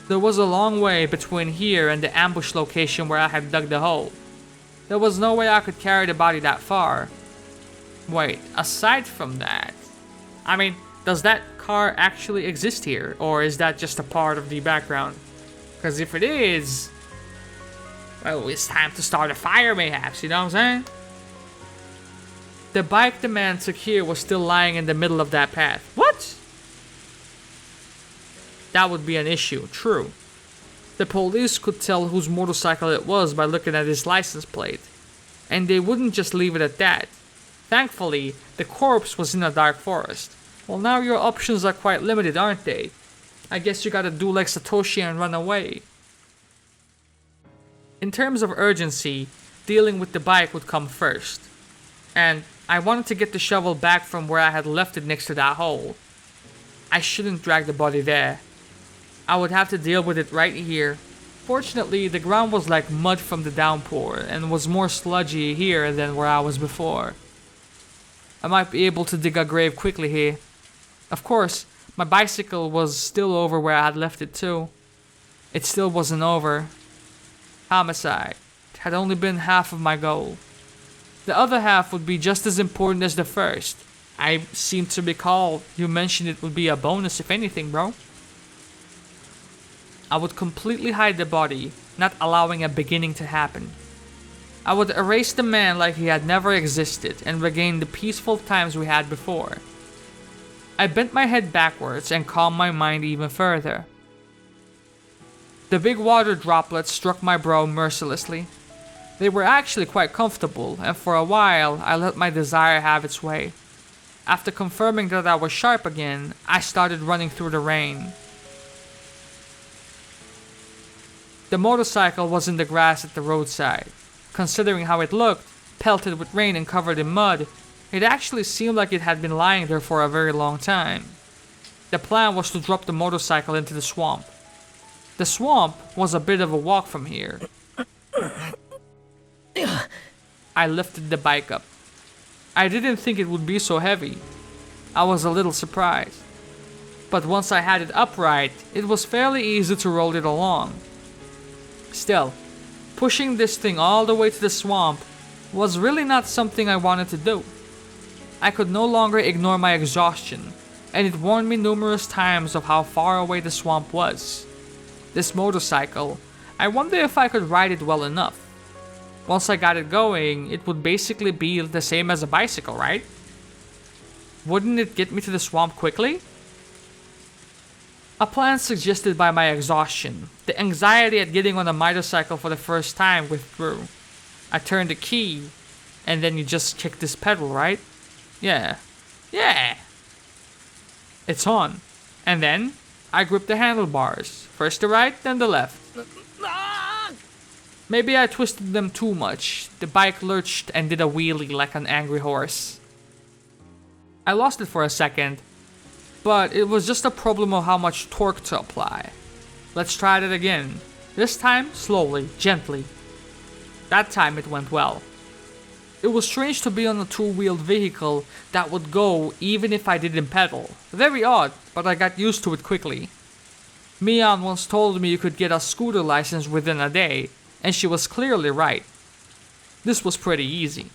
[SPEAKER 1] There was a long way between here and the ambush location where I had dug the hole. There was no way I could carry the body that far. Wait, aside from that, I mean, does that car actually exist here, or is that just a part of the background? Because if it is, well, it's time to start a fire mayhaps, you know what I'm saying? The bike the man took here was still lying in the middle of that path. What? That would be an issue, true. The police could tell whose motorcycle it was by looking at his license plate. And they wouldn't just leave it at that. Thankfully, the corpse was in a dark forest. Well, now your options are quite limited, aren't they? I guess you gotta do like Satoshi and run away. In terms of urgency, dealing with the bike would come first. And I wanted to get the shovel back from where I had left it next to that hole. I shouldn't drag the body there. I would have to deal with it right here. Fortunately, the ground was like mud from the downpour and was more sludgy here than where I was before. I might be able to dig a grave quickly here. Of course, my bicycle was still over where I had left it too. It still wasn't over. Homicide had only been half of my goal. The other half would be just as important as the first. I seem to recall you mentioned it would be a bonus if anything, bro. I would completely hide the body, not allowing a beginning to happen. I would erase the man like he had never existed and regain the peaceful times we had before. I bent my head backwards and calmed my mind even further. The big water droplets struck my brow mercilessly. They were actually quite comfortable, and for a while I let my desire have its way. After confirming that I was sharp again, I started running through the rain. The motorcycle was in the grass at the roadside. Considering how it looked, pelted with rain and covered in mud, it actually seemed like it had been lying there for a very long time. The plan was to drop the motorcycle into the swamp. The swamp was a bit of a walk from here. I lifted the bike up. I didn't think it would be so heavy. I was a little surprised. But once I had it upright, it was fairly easy to roll it along. Still, pushing this thing all the way to the swamp was really not something I wanted to do. I could no longer ignore my exhaustion, and it warned me numerous times of how far away the swamp was. This motorcycle, I wonder if I could ride it well enough. Once I got it going, it would basically be the same as a bicycle, right? Wouldn't it get me to the swamp quickly? A plan suggested by my exhaustion, the anxiety at getting on a motorcycle for the first time withdrew. I turned the key, and then you just kick this pedal, right? Yeah. It's on. And then, I gripped the handlebars. First the right, then the left. Maybe I twisted them too much. The bike lurched and did a wheelie like an angry horse. I lost it for a second, but it was just a problem of how much torque to apply. Let's try that again. This time, slowly, gently. That time it went well. It was strange to be on a two-wheeled vehicle that would go even if I didn't pedal. Very odd, but I got used to it quickly. Mian once told me you could get a scooter license within a day, and she was clearly right. This was pretty easy.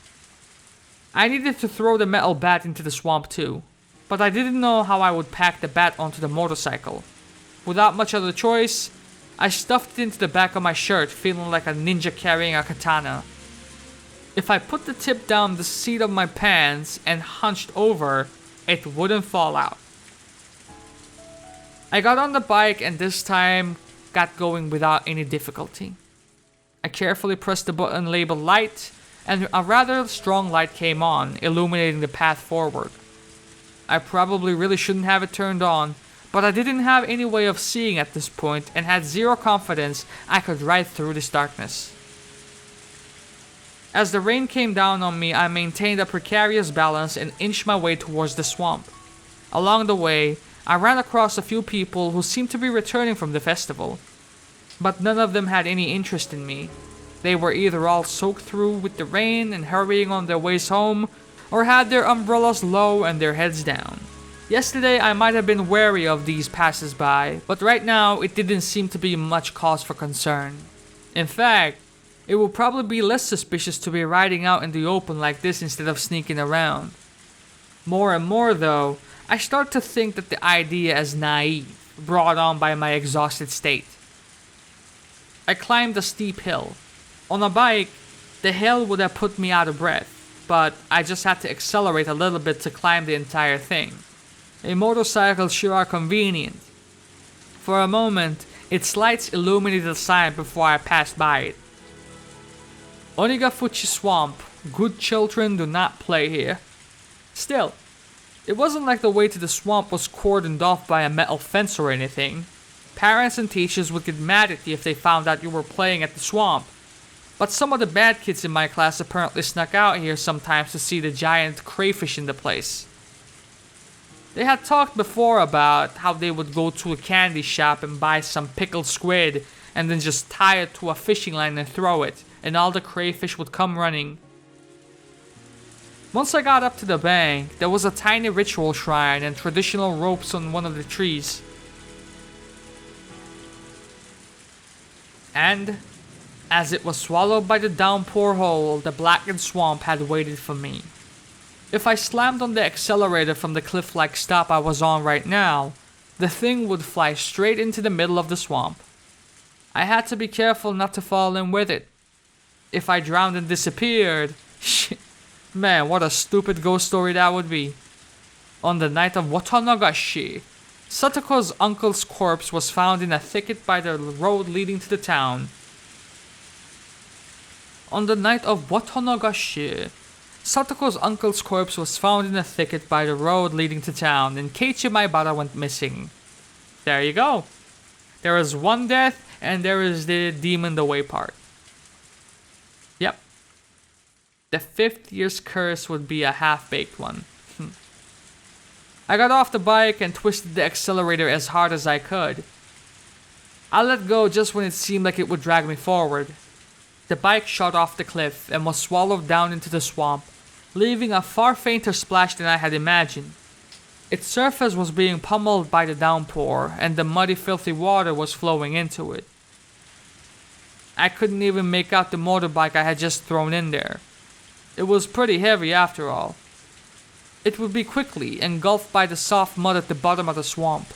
[SPEAKER 1] I needed to throw the metal bat into the swamp too. but I didn't know how I would pack the bat onto the motorcycle. Without much other choice, I stuffed it into the back of my shirt, feeling like a ninja carrying a katana. If I put the tip down the seat of my pants and hunched over, it wouldn't fall out. I got on the bike and this time got going without any difficulty. I carefully pressed the button labeled light, and a rather strong light came on, illuminating the path forward. I probably really shouldn't have it turned on, but I didn't have any way of seeing at this point and had zero confidence I could ride through this darkness. As the rain came down on me, I maintained a precarious balance and inched my way towards the swamp. Along the way, I ran across a few people who seemed to be returning from the festival, but none of them had any interest in me. They were either all soaked through with the rain and hurrying on their ways home, or had their umbrellas low and their heads down. Yesterday I might have been wary of these passers-by, but right now it didn't seem to be much cause for concern. In fact, it would probably be less suspicious to be riding out in the open like this instead of sneaking around. More and more though, I start to think that the idea is naive, brought on by my exhausted state. I climbed a steep hill. On a bike, the hill would have put me out of breath, but I just had to accelerate a little bit to climb the entire thing. A motorcycle sure are convenient. For a moment, its lights illuminated the sign before I passed by it. Onigafuchi Swamp, good children do not play here. Still, it wasn't like the way to the swamp was cordoned off by a metal fence or anything. Parents and teachers would get mad at you if they found out you were playing at the swamp. But some of the bad kids in my class apparently snuck out here sometimes to see the giant crayfish in the place. They had talked before about how they would go to a candy shop and buy some pickled squid and then just tie it to a fishing line and throw it, and all the crayfish would come running. Once I got up to the bank, there was a tiny ritual shrine and traditional ropes on one of the trees. And as it was swallowed by the downpour hole, the blackened swamp had waited for me. If I slammed on the accelerator from the cliff-like stop I was on right now, the thing would fly straight into the middle of the swamp. I had to be careful not to fall in with it. If I drowned and disappeared, man, what a stupid ghost story that would be. On the night of Watanagashi, Satoko's uncle's corpse was found in a thicket by the road leading to the town. On the night of Watanagashi, Satoko's uncle's corpse was found in a thicket by the road leading to town, and Keiichi Maibara went missing. There you go. There is one death, and there is the demon the way part. Yep. The 5th year's curse would be a half-baked one. I got off the bike and twisted the accelerator as hard as I could. I let go just when it seemed like it would drag me forward. The bike shot off the cliff and was swallowed down into the swamp, leaving a far fainter splash than I had imagined. Its surface was being pummeled by the downpour, and the muddy, filthy water was flowing into it. I couldn't even make out the motorbike I had just thrown in there. It was pretty heavy after all. It would be quickly engulfed by the soft mud at the bottom of the swamp,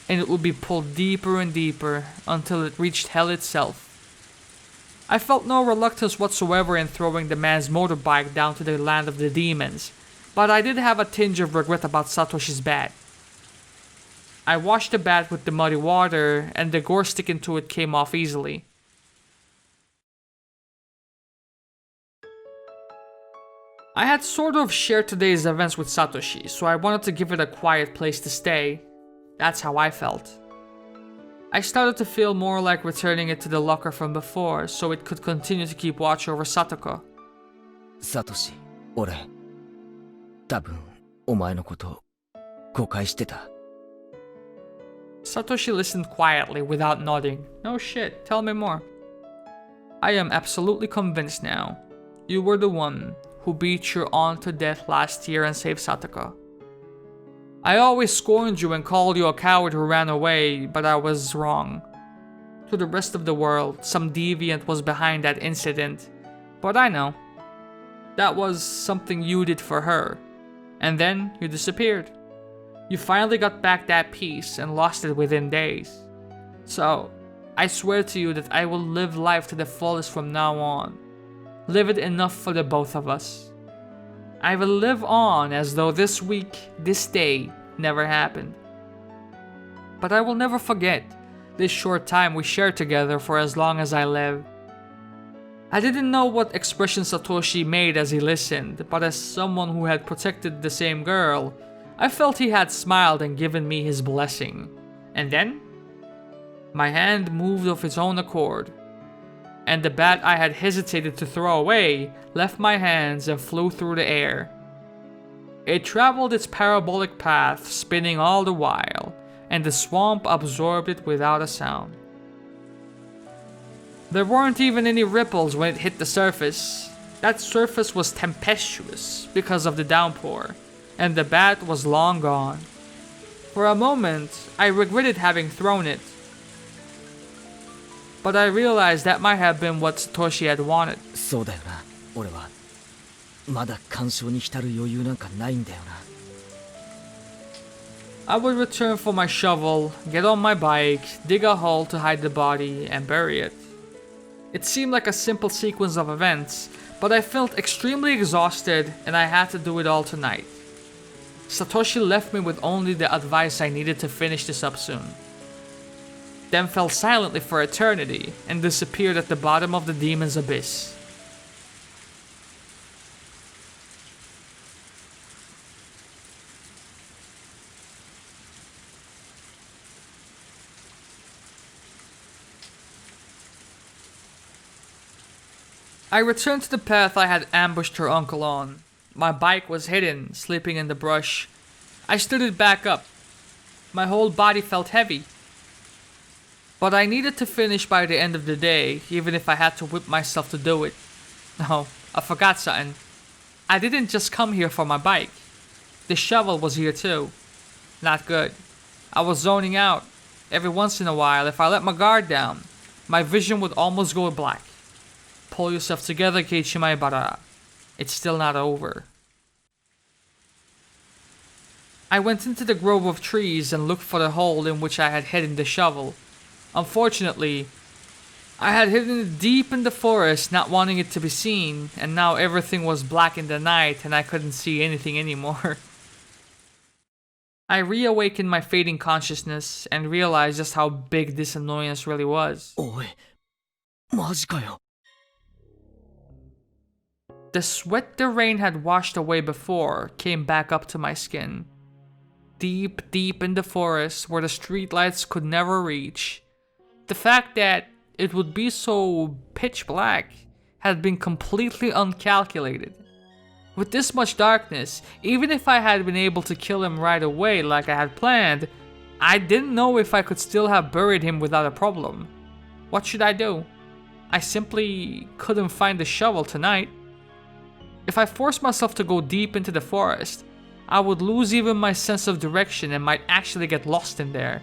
[SPEAKER 1] and it would be pulled deeper and deeper until it reached hell itself. I felt no reluctance whatsoever in throwing the man's motorbike down to the land of the demons, but I did have a tinge of regret about Satoshi's bat. I washed the bat with the muddy water, and the gore sticking to it came off easily. I had sort of shared today's events with Satoshi, so I wanted to give it a quiet place to stay. That's how I felt. I started to feel more like returning it to the locker from before, so it could continue to keep watch over Satoko.
[SPEAKER 2] サトシ、俺、多分お前のこと誤解してた。
[SPEAKER 1] Satoshi listened quietly without nodding. No shit, tell me more. I am absolutely convinced now. You were the one who beat your aunt to death last year and saved Satoko. I always scorned you and called you a coward who ran away, but I was wrong. To the rest of the world, some deviant was behind that incident. But I know. That was something you did for her. And then you disappeared. You finally got back that piece and lost it within days. So, I swear to you that I will live life to the fullest from now on. Live it enough for the both of us. I will live on as though this week, this day, never happened. But I will never forget this short time we shared together for as long as I live. I didn't know what expression Satoshi made as he listened, but as someone who had protected the same girl, I felt he had smiled and given me his blessing. And then, my hand moved of its own accord, and the bat I had hesitated to throw away left my hands and flew through the air. It traveled its parabolic path, spinning all the while, and the swamp absorbed it without a sound. There weren't even any ripples when it hit the surface. That surface was tempestuous because of the downpour, and the bat was long gone. For a moment, I regretted having thrown it, but I realized that might have been what Satoshi had wanted.
[SPEAKER 2] そうだよな、俺は。まだ感傷に浸る余裕なんかないんだよな。
[SPEAKER 1] I would return for my shovel, get on my bike, dig a hole to hide the body, and bury it. It seemed like a simple sequence of events, but I felt extremely exhausted and I had to do it all tonight. Satoshi left me with only the advice I needed to finish this up soon. Then fell silently for eternity and disappeared at the bottom of the demon's abyss. I returned to the path I had ambushed her uncle on. My bike was hidden, sleeping in the brush. I stood it back up. My whole body felt heavy. But I needed to finish by the end of the day, even if I had to whip myself to do it. No, I forgot something. I didn't just come here for my bike. The shovel was here too. Not good. I was zoning out. Every once in a while, if I let my guard down, my vision would almost go black. Pull yourself together, Keiichi Maebara. It's still not over. I went into the grove of trees and looked for the hole in which I had hidden the shovel. Unfortunately, I had hidden it deep in the forest, not wanting it to be seen, and now everything was black in the night and I couldn't see anything anymore. I reawakened my fading consciousness and realized just how big this annoyance really was.
[SPEAKER 2] おい、マジかよ。
[SPEAKER 1] The sweat the rain had washed away before came back up to my skin. Deep, deep in the forest where the streetlights could never reach. The fact that it would be so pitch black had been completely uncalculated. With this much darkness, even if I had been able to kill him right away like I had planned, I didn't know if I could still have buried him without a problem. What should I do? I simply couldn't find the shovel tonight. If I forced myself to go deep into the forest, I would lose even my sense of direction and might actually get lost in there.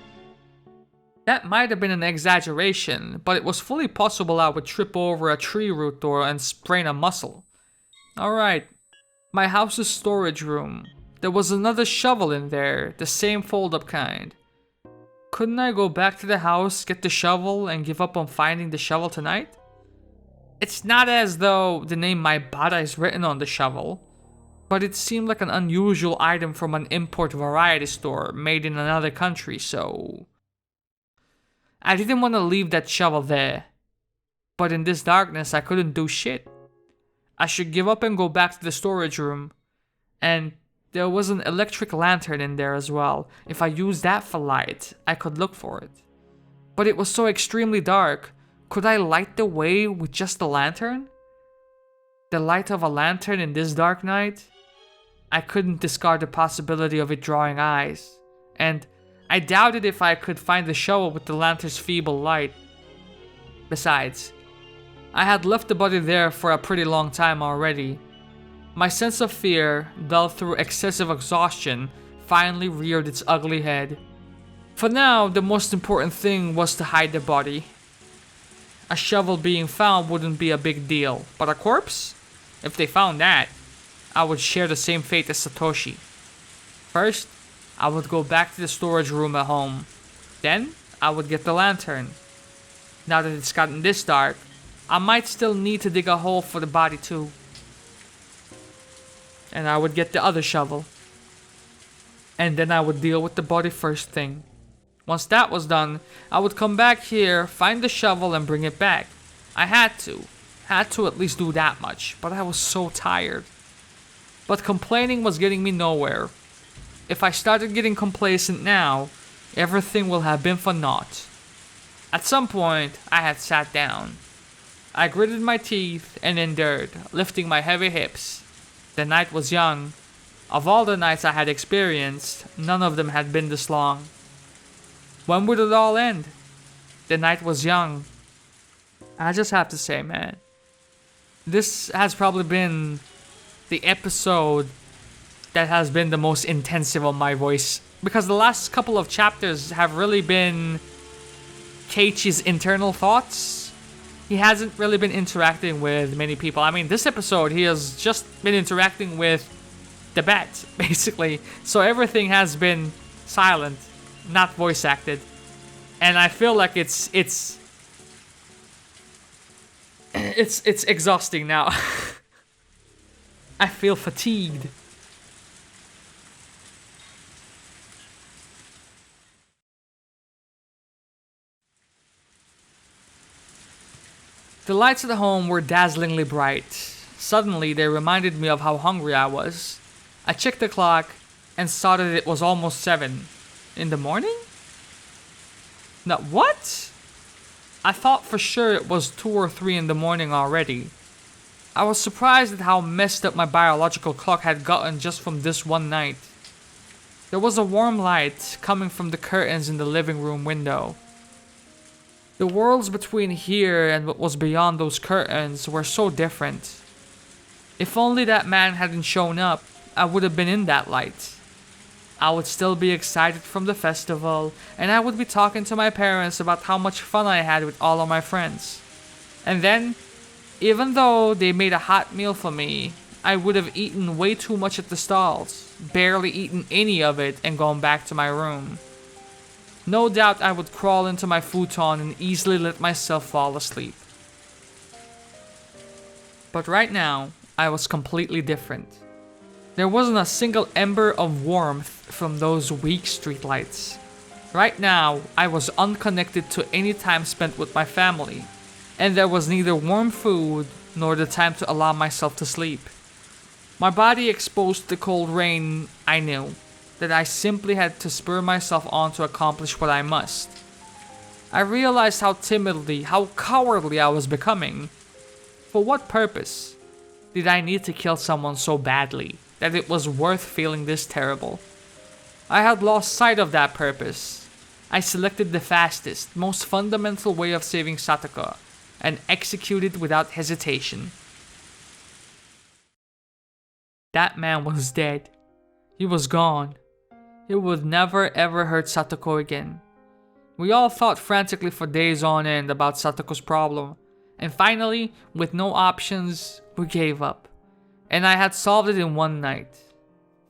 [SPEAKER 1] That might have been an exaggeration, but it was fully possible I would trip over a tree root and sprain a muscle. Alright, my house's storage room. There was another shovel in there, the same fold-up kind. Couldn't I go back to the house, get the shovel, and give up on finding the shovel tonight? It's not as though the name Maebara is written on the shovel, but it seemed like an unusual item from an import variety store made in another country, so... I didn't want to leave that shovel there, but in this darkness I couldn't do shit. I should give up and go back to the storage room, and there was an electric lantern in there as well. If I used that for light, I could look for it. But it was so extremely dark. Could I light the way with just the lantern? The light of a lantern in this dark night? I couldn't discard the possibility of it drawing eyes, and I doubted if I could find the shovel with the lantern's feeble light. Besides, I had left the body there for a pretty long time already. My sense of fear, dulled through excessive exhaustion, finally reared its ugly head. For now, the most important thing was to hide the body. A shovel being found wouldn't be a big deal, but a corpse? If they found that, I would share the same fate as Satoshi. First, I would go back to the storage room at home. Then, I would get the lantern. Now that it's gotten this dark, I might still need to dig a hole for the body too. And I would get the other shovel. And then I would deal with the body first thing. Once that was done, I would come back here, find the shovel, and bring it back. I had to at least do that much, but I was so tired. But complaining was getting me nowhere. If I started getting complacent now, everything will have been for naught. At some point, I had sat down. I gritted my teeth and endured, lifting my heavy hips. The night was young. Of all the nights I had experienced, none of them had been this long. When would it all end? The night was young. I just have to say, man, this has probably been the episode that has been the most intensive on my voice, because the last couple of chapters have really been Keiichi's internal thoughts. He hasn't really been interacting with many people. I mean, this episode, he has just been interacting with the bat, basically. So everything has been silent, not voice acted. And I feel like it's exhausting now. I feel fatigued. The lights at home were dazzlingly bright. Suddenly, they reminded me of how hungry I was. I checked the clock and saw that it was almost 7 in the morning? No, what? I thought for sure it was 2 or 3 in the morning already. I was surprised at how messed up my biological clock had gotten just from this one night. There was a warm light coming from the curtains in the living room window. The worlds between here and what was beyond those curtains were so different. If only that man hadn't shown up, I would have been in that light. I would still be excited from the festival, and I would be talking to my parents about how much fun I had with all of my friends. And then, even though they made a hot meal for me, I would have eaten way too much at the stalls, barely eaten any of it, and gone back to my room. No doubt I would crawl into my futon and easily let myself fall asleep. But right now, I was completely different. There wasn't a single ember of warmth from those weak streetlights. Right now, I was unconnected to any time spent with my family, and there was neither warm food nor the time to allow myself to sleep. My body exposed to the cold rain, I knew that I simply had to spur myself on to accomplish what I must. I realized how timidly, how cowardly I was becoming. For what purpose did I need to kill someone so badly that it was worth feeling this terrible? I had lost sight of that purpose. I selected the fastest, most fundamental way of saving Satoko, and executed without hesitation. That man was dead. He was gone. He would never ever hurt Satoko again. We all thought frantically for days on end about Satoko's problem, and finally, with no options, we gave up. And I had solved it in one night.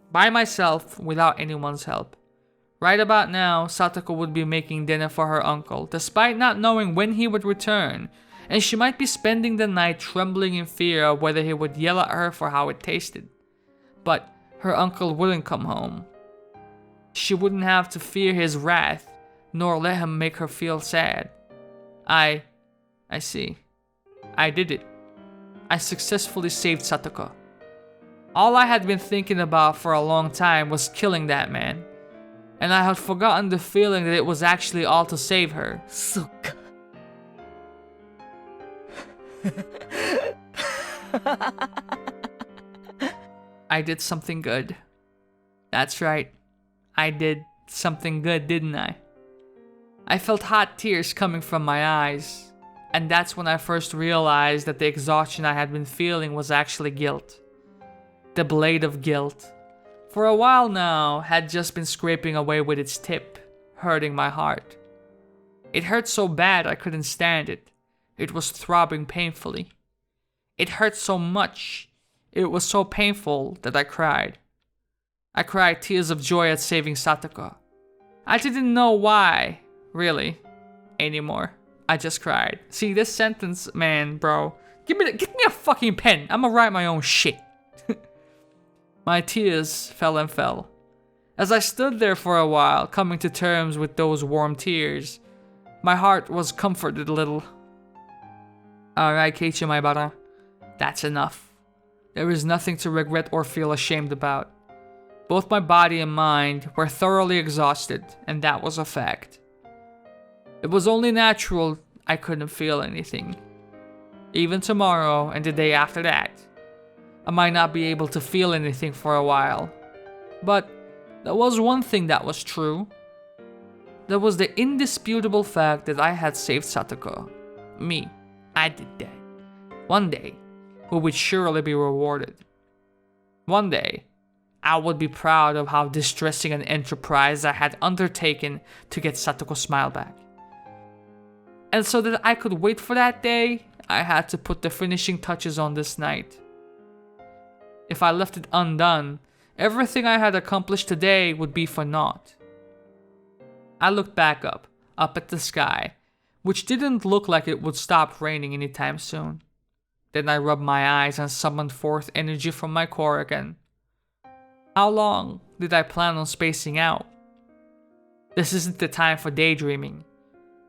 [SPEAKER 1] By myself, without anyone's help. Right about now, Satoko would be making dinner for her uncle, despite not knowing when he would return, and she might be spending the night trembling in fear of whether he would yell at her for how it tasted. But her uncle wouldn't come home. She wouldn't have to fear his wrath, nor let him make her feel sad. I see. I did it. I successfully saved Satoko. All I had been thinking about for a long time was killing that man, and I had forgotten the feeling that it was actually all to save her.
[SPEAKER 2] そっか
[SPEAKER 1] I did something good. That's right. I did something good, didn't I? I felt hot tears coming from my eyes, and that's when I first realized that the exhaustion I had been feeling was actually guilt. The blade of guilt, for a while now, had just been scraping away with its tip, hurting my heart. It hurt so bad I couldn't stand it. It was throbbing painfully. It hurt so much, it was so painful that I cried. I cried tears of joy at saving Satoko. I didn't know why, really, anymore. I just cried. See, this sentence, man, bro. Give me a fucking pen. I'ma write my own shit. My tears fell and fell. As I stood there for a while, coming to terms with those warm tears, my heart was comforted a little. Alright, Keiichi Maibara. That's enough. There is nothing to regret or feel ashamed about. Both my body and mind were thoroughly exhausted, and that was a fact. It was only natural I couldn't feel anything. Even tomorrow and the day after that, I might not be able to feel anything for a while. But there was one thing that was true. There was the indisputable fact that I had saved Satoko. Me, I did that. One day, we would surely be rewarded. One day, I would be proud of how distressing an enterprise I had undertaken to get Satoko's smile back. And so that I could wait for that day, I had to put the finishing touches on this night. If I left it undone, everything I had accomplished today would be for naught. I looked back up at the sky, which didn't look like it would stop raining anytime soon. Then I rubbed my eyes and summoned forth energy from my core again. How long did I plan on spacing out? This isn't the time for daydreaming.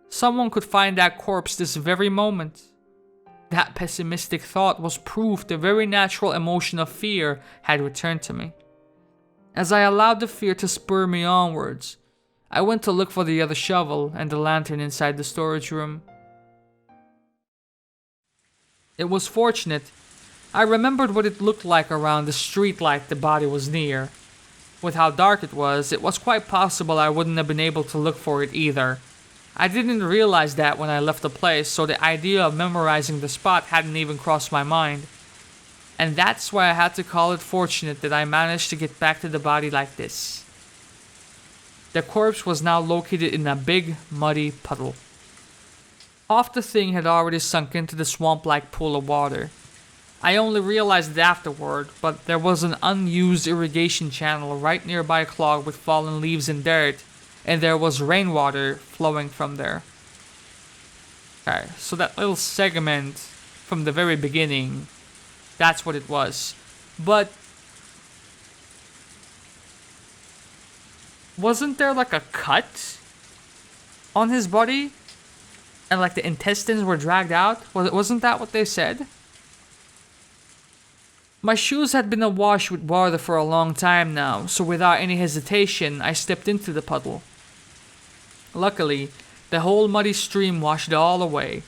[SPEAKER 1] Someone could find that corpse this very moment. That pessimistic thought was proof the very natural emotion of fear had returned to me. As I allowed the fear to spur me onwards, I went to look for the other shovel and the lantern inside the storage room. It was fortunate. I remembered what it looked like around the streetlight the body was near. With how dark it was quite possible I wouldn't have been able to look for it either. I didn't realize that when I left the place, so the idea of memorizing the spot hadn't even crossed my mind. And that's why I had to call it fortunate that I managed to get back to the body like this. The corpse was now located in a big, muddy puddle. Half the thing had already sunk into the swamp-like pool of water. I only realized it afterward, but there was an unused irrigation channel right nearby clogged with fallen leaves and dirt, and there was rainwater flowing from there. Okay, so that little segment from the very beginning, that's what it was. But wasn't there like a cut on his body? And like the intestines were dragged out? Wasn't that what they said? My shoes had been awash with water for a long time now, so without any hesitation, I stepped into the puddle. Luckily, the whole muddy stream washed it all away.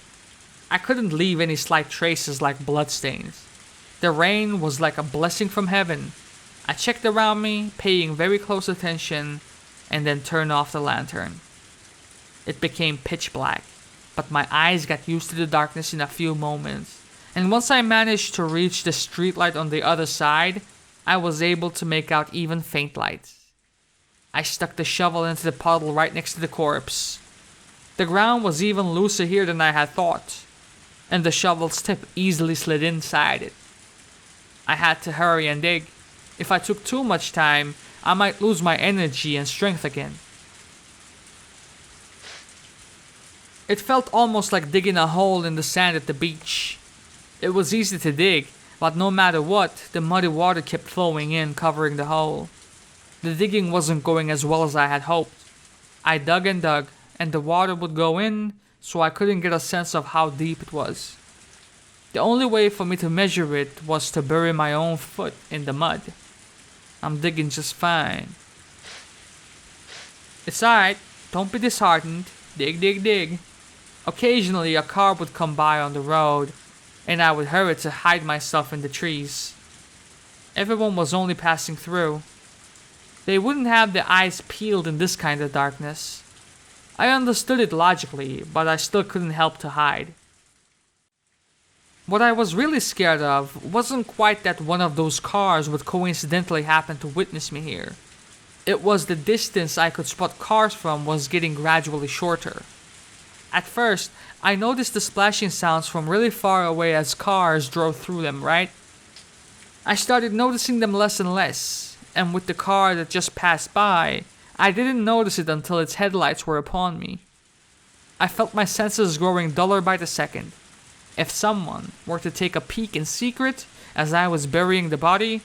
[SPEAKER 1] I couldn't leave any slight traces like bloodstains. The rain was like a blessing from heaven. I checked around me, paying very close attention, and then turned off the lantern. It became pitch black, but my eyes got used to the darkness in a few moments, and once I managed to reach the streetlight on the other side, I was able to make out even faint lights. I stuck the shovel into the puddle right next to the corpse. The ground was even looser here than I had thought, and the shovel's tip easily slid inside it. I had to hurry and dig. If I took too much time, I might lose my energy and strength again. It felt almost like digging a hole in the sand at the beach. It was easy to dig, but no matter what, the muddy water kept flowing in, covering the hole. The digging wasn't going as well as I had hoped. I dug, and the water would go in, so I couldn't get a sense of how deep it was. The only way for me to measure it was to bury my own foot in the mud. I'm digging just fine. It's alright, don't be disheartened. Dig, dig, dig. Occasionally a car would come by on the road, and I would hurry to hide myself in the trees. Everyone was only passing through. They wouldn't have their eyes peeled in this kind of darkness. I understood it logically, but I still couldn't help to hide. What I was really scared of wasn't quite that one of those cars would coincidentally happen to witness me here. It was the distance I could spot cars from was getting gradually shorter. At first, I noticed the splashing sounds from really far away as cars drove through them, right? I started noticing them less and less, and with the car that just passed by, I didn't notice it until its headlights were upon me. I felt my senses growing duller by the second. If someone were to take a peek in secret as I was burying the body,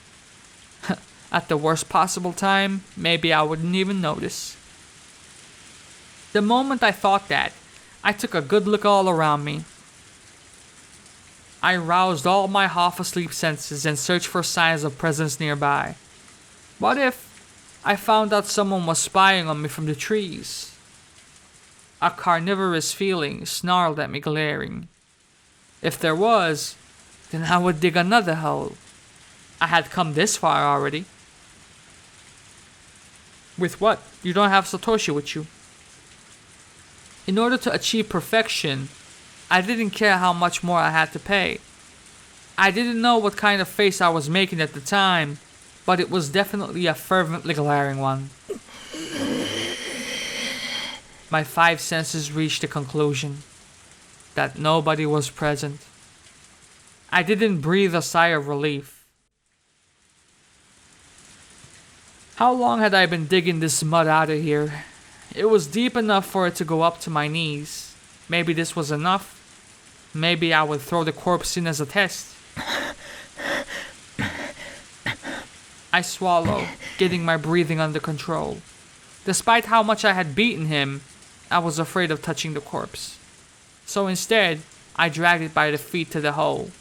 [SPEAKER 1] at the worst possible time, maybe I wouldn't even notice. The moment I thought that, I took a good look all around me. I roused all my half-asleep senses and searched for signs of presence nearby. What if I found out someone was spying on me from the trees? A carnivorous feeling snarled at me, glaring. If there was, then I would dig another hole. I had come this far already. With what? You don't have Satoshi with you. In order to achieve perfection, I didn't care how much more I had to pay. I didn't know what kind of face I was making at the time, but it was definitely a fervently glaring one. My 5 senses reached the conclusion that nobody was present. I didn't breathe a sigh of relief. How long had I been digging this mud out of here? It was deep enough for it to go up to my knees. Maybe this was enough. Maybe I would throw the corpse in as a test. I swallowed, getting my breathing under control. Despite how much I had beaten him, I was afraid of touching the corpse. So instead, I dragged it by the feet to the hole.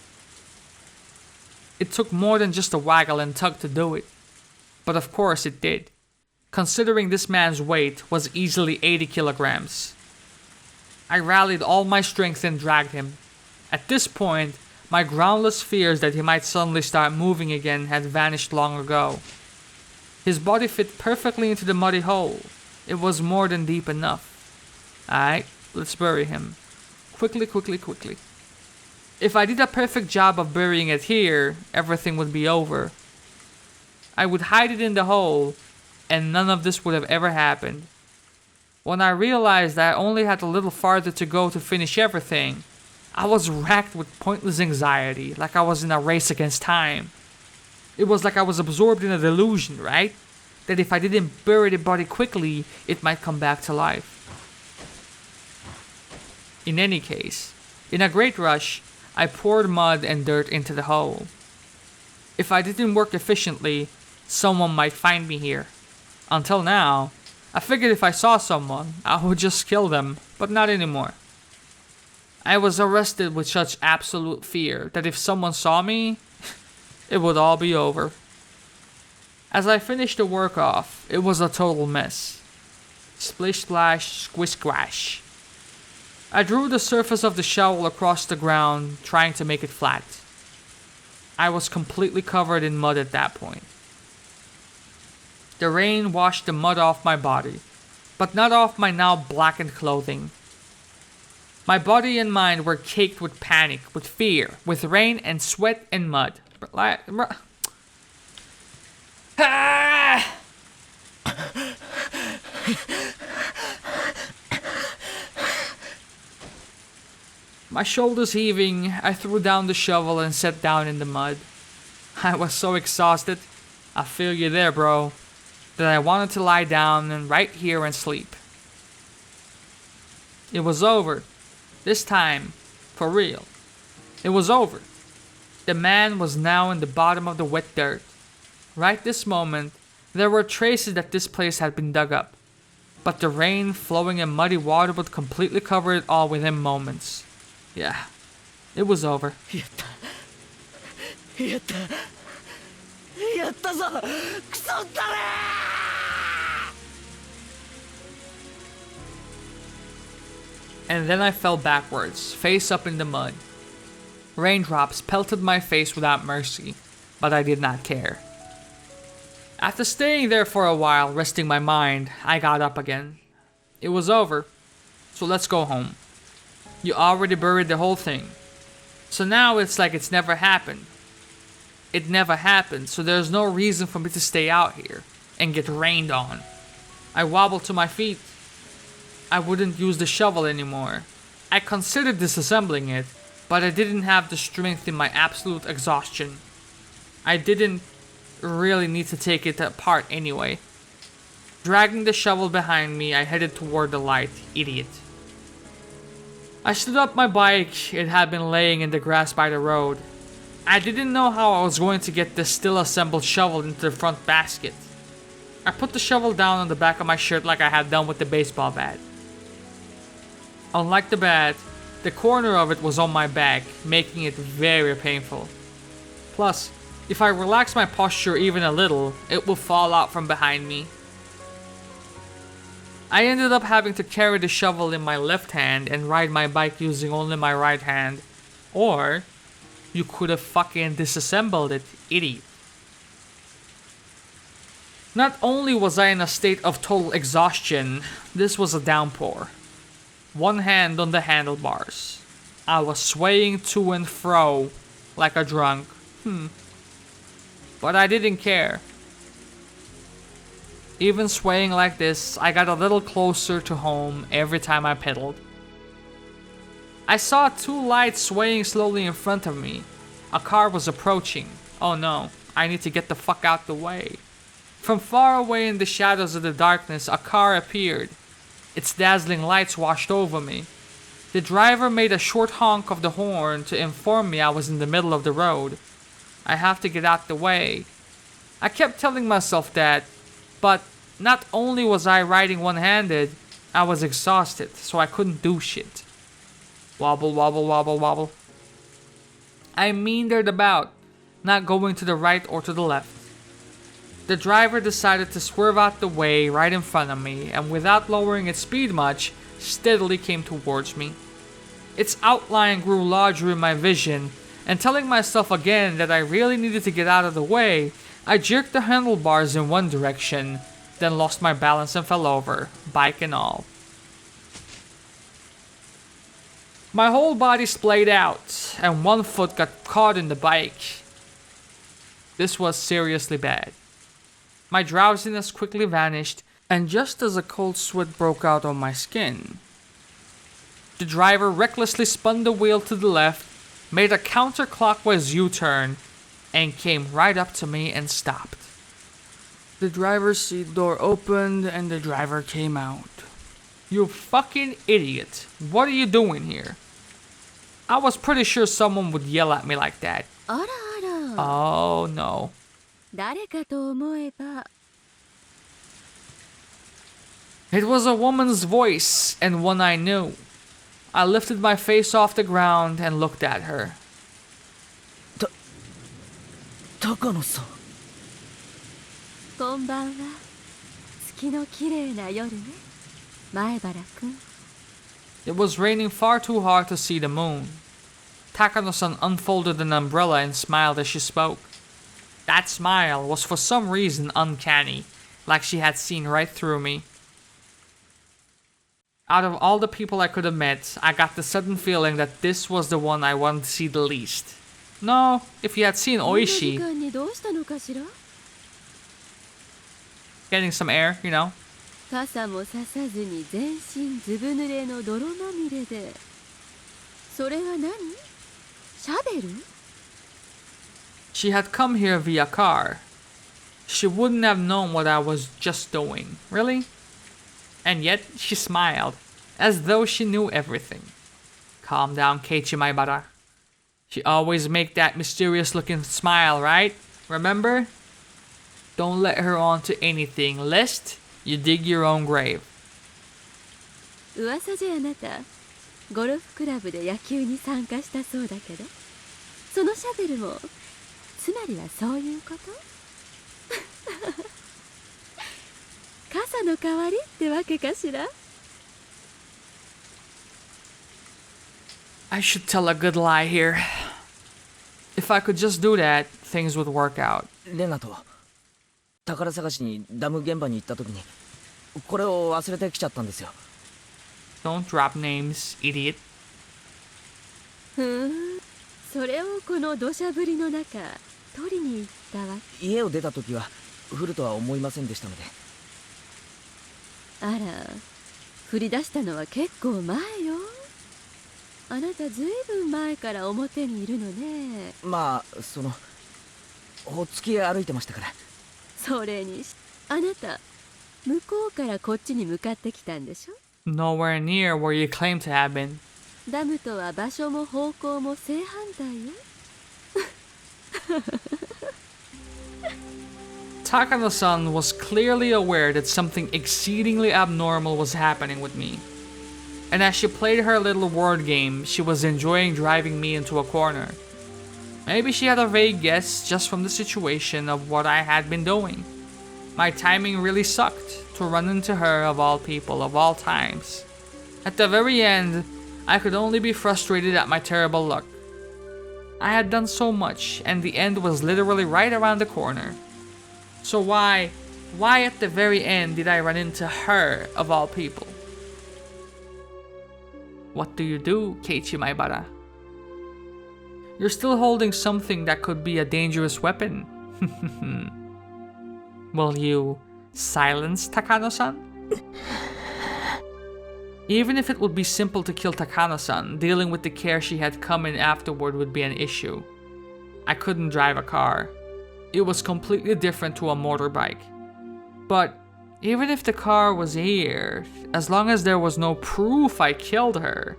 [SPEAKER 1] It took more than just a waggle and tug to do it. But of course it did, considering this man's weight was easily 80 kilograms. I rallied all my strength and dragged him. At this point, my groundless fears that he might suddenly start moving again had vanished long ago. His body fit perfectly into the muddy hole. It was more than deep enough. Alright, let's bury him. Quickly. If I did a perfect job of burying it here, everything would be over. I would hide it in the hole, and none of this would have ever happened. When I realized that I only had a little farther to go to finish everything, I was racked with pointless anxiety, like I was in a race against time. It was like I was absorbed in a delusion, right? That if I didn't bury the body quickly, it might come back to life. In any case, in a great rush, I poured mud and dirt into the hole. If I didn't work efficiently, someone might find me here. Until now, I figured if I saw someone, I would just kill them, but not anymore. I was arrested with such absolute fear that if someone saw me, it would all be over. As I finished the work off, it was a total mess. Splish splash, squish squash. I drew the surface of the shovel across the ground, trying to make it flat. I was completely covered in mud at that point. The rain washed the mud off my body, but not off my now blackened clothing. My body and mind were caked with panic, with fear, with rain and sweat and mud. Ah! My shoulders heaving, I threw down the shovel and sat down in the mud. I was so exhausted, I feel you there, bro, that I wanted to lie down and right here and sleep. It was over. This time, for real. It was over. The man was now in the bottom of the wet dirt. Right this moment, there were traces that this place had been dug up, but the rain flowing in muddy water would completely cover it all within moments. Yeah, it was over. And then I fell backwards, face up in the mud. Raindrops pelted my face without mercy, but I did not care. After staying there for a while, resting my mind, I got up again. It was over, so let's go home. You already buried the whole thing, so now it's like it's never happened. It never happened, so there's no reason for me to stay out here and get rained on. I wobbled to my feet. I wouldn't use the shovel anymore. I considered disassembling it, but I didn't have the strength in my absolute exhaustion. I didn't really need to take it apart anyway. Dragging the shovel behind me, I headed toward the light. Idiot. I stood up my bike. It had been laying in the grass by the road. I didn't know how I was going to get the still assembled shovel into the front basket. I put the shovel down on the back of my shirt like I had done with the baseball bat. Unlike the bat, the corner of it was on my back, making it very painful. Plus, if I relax my posture even a little, it will fall out from behind me. I ended up having to carry the shovel in my left hand and ride my bike using only my right hand. Or, you could have fucking disassembled it, idiot. Not only was I in a state of total exhaustion, this was a downpour. One hand on the handlebars. I was swaying to and fro like a drunk. But I didn't care. Even swaying like this, I got a little closer to home every time I pedaled. I saw two lights swaying slowly in front of me. A car was approaching. Oh no, I need to get the fuck out the way. From far away in the shadows of the darkness, a car appeared. Its dazzling lights washed over me. The driver made a short honk of the horn to inform me I was in the middle of the road. I have to get out the way. I kept telling myself that, but not only was I riding one-handed, I was exhausted, so I couldn't do shit. Wobble, wobble, wobble, wobble. I meandered about, not going to the right or to the left. The driver decided to swerve out the way right in front of me, and without lowering its speed much, steadily came towards me. Its outline grew larger in my vision, and telling myself again that I really needed to get out of the way, I jerked the handlebars in one direction, then lost my balance and fell over, bike and all. My whole body splayed out, and one foot got caught in the bike. This was seriously bad. My drowsiness quickly vanished, and just as a cold sweat broke out on my skin, the driver recklessly spun the wheel to the left, made a counterclockwise U-turn, and came right up to me and stopped. The driver's seat door opened and the driver came out. You fucking idiot. What are you doing here? I was pretty sure someone would yell at me like that. Oh no. It was a woman's voice, and one I knew. I lifted my face off the ground and looked at her.
[SPEAKER 2] Takano-san.
[SPEAKER 3] こんばんは。月の綺麗な夜ね。前原くん。
[SPEAKER 1] It was raining far too hard to see the moon. Takano-san unfolded an umbrella and smiled as she spoke. That smile was for some reason uncanny, like she had seen right through me. Out of all the people I could have met, I got the sudden feeling that this was the one I wanted to see the least. No, if you had seen Oishi, getting some air, you know.
[SPEAKER 3] 傘もささずに全身ずぶ濡れの泥まみれで。それは何？シャベル？
[SPEAKER 1] She had come here via car. She wouldn't have known what I was just doing. Really? And yet, she smiled, as though she knew everything. Calm down, Keiichi Maibara. She always make that mysterious-looking smile, right? Remember? Don't let her on to anything, lest you dig your own grave.
[SPEAKER 3] 噂じゃあなた、ゴルフクラブで野球に参加したそうだけど、そのシャベルも、つまりはそういうこと？傘の代わりってわけかしら？
[SPEAKER 1] I should tell a good lie here. If I could just do that, things would work out.
[SPEAKER 2] レナと宝探しにダム現場に行った時にこれを忘れてきちゃったんですよ。
[SPEAKER 1] Don't drop names, idiot.
[SPEAKER 3] それをこの土砂降りの中取りに行ったわ。
[SPEAKER 2] 家を出た時は降るとは思いませんでしたので。
[SPEAKER 3] あら、降り出したのは結構前よ。あなたずいぶん前から表にいるのね。
[SPEAKER 2] まあそのほっつき歩いてましたから。
[SPEAKER 6] それにしあなた向こうからこっちに向かってきたんでしょ。
[SPEAKER 1] Nowhere near where you claim to have been.
[SPEAKER 6] ダムとは場所も方向も正反対よ。
[SPEAKER 1] Takano-san was clearly aware that something exceedingly abnormal was happening with me. And as she played her little word game, she was enjoying driving me into a corner. Maybe she had a vague guess just from the situation of what I had been doing. My timing really sucked to run into her of all people, of all times. At the very end, I could only be frustrated at my terrible luck. I had done so much, and the end was literally right around the corner. So why at the very end did I run into her of all people? What do you do, Keiichi Maibara? You're still holding something that could be a dangerous weapon. Will you silence Takano-san? Even if it would be simple to kill Takano-san, dealing with the care she had come in afterward would be an issue. I couldn't drive a car. It was completely different to a motorbike. But even if the car was here, as long as there was no proof I killed her,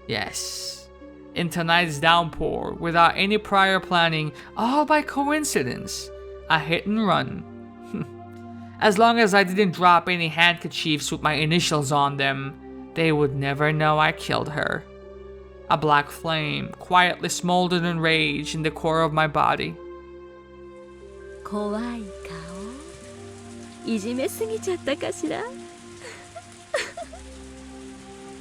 [SPEAKER 1] yes, in tonight's downpour, without any prior planning, all by coincidence, a hit and run. As long as I didn't drop any handkerchiefs with my initials on them, they would never know I killed her. A black flame quietly smoldered in rage in the core of my body.
[SPEAKER 6] 怖い顔いじめすぎちゃったかしら。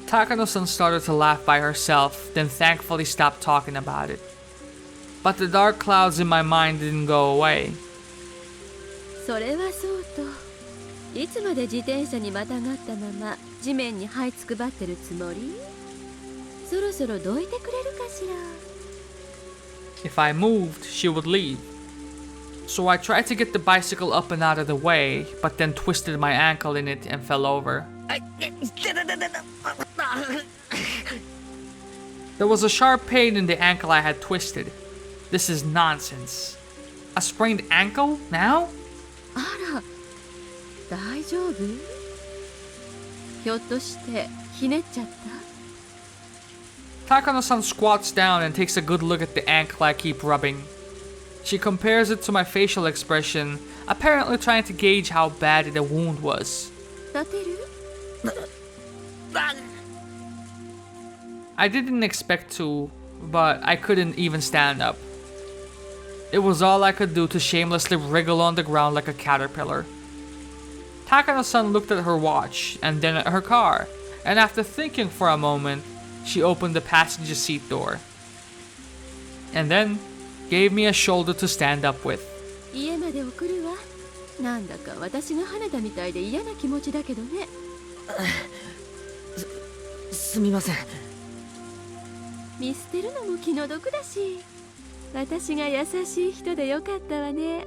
[SPEAKER 1] Takano-san started to laugh by herself, then thankfully stopped talking about it. But the dark clouds in my mind didn't go away.
[SPEAKER 6] それはそうと、いつまで自転車にまたがったまま地面に這いつくばってるつもり？そろそろどいてくれるかしら。
[SPEAKER 1] If I moved, she would leave. So I tried to get the bicycle up and out of the way, but then twisted my ankle in it and fell over. There was a sharp pain in the ankle I had twisted. This is nonsense. A sprained ankle now?
[SPEAKER 6] あら、大丈夫？ひょっとしてひねっちゃった？
[SPEAKER 1] Takano-san squats down and takes a good look at the ankle I keep rubbing. She compares it to my facial expression, apparently trying to gauge how bad the wound was.
[SPEAKER 6] 立てる？
[SPEAKER 1] I didn't expect to, but I couldn't even stand up. It was all I could do to shamelessly wriggle on the ground like a caterpillar. Takano-san looked at her watch and then at her car, and after thinking for a moment, she opened the passenger seat door. And then gave me a shoulder to stand up with.
[SPEAKER 6] 家まで送るわ。なんだか私が跳ねたみたいで嫌な気持ちだけどね。
[SPEAKER 2] すみません。
[SPEAKER 6] 見捨てるのも気の毒だし、私が優しい人でよかったわね。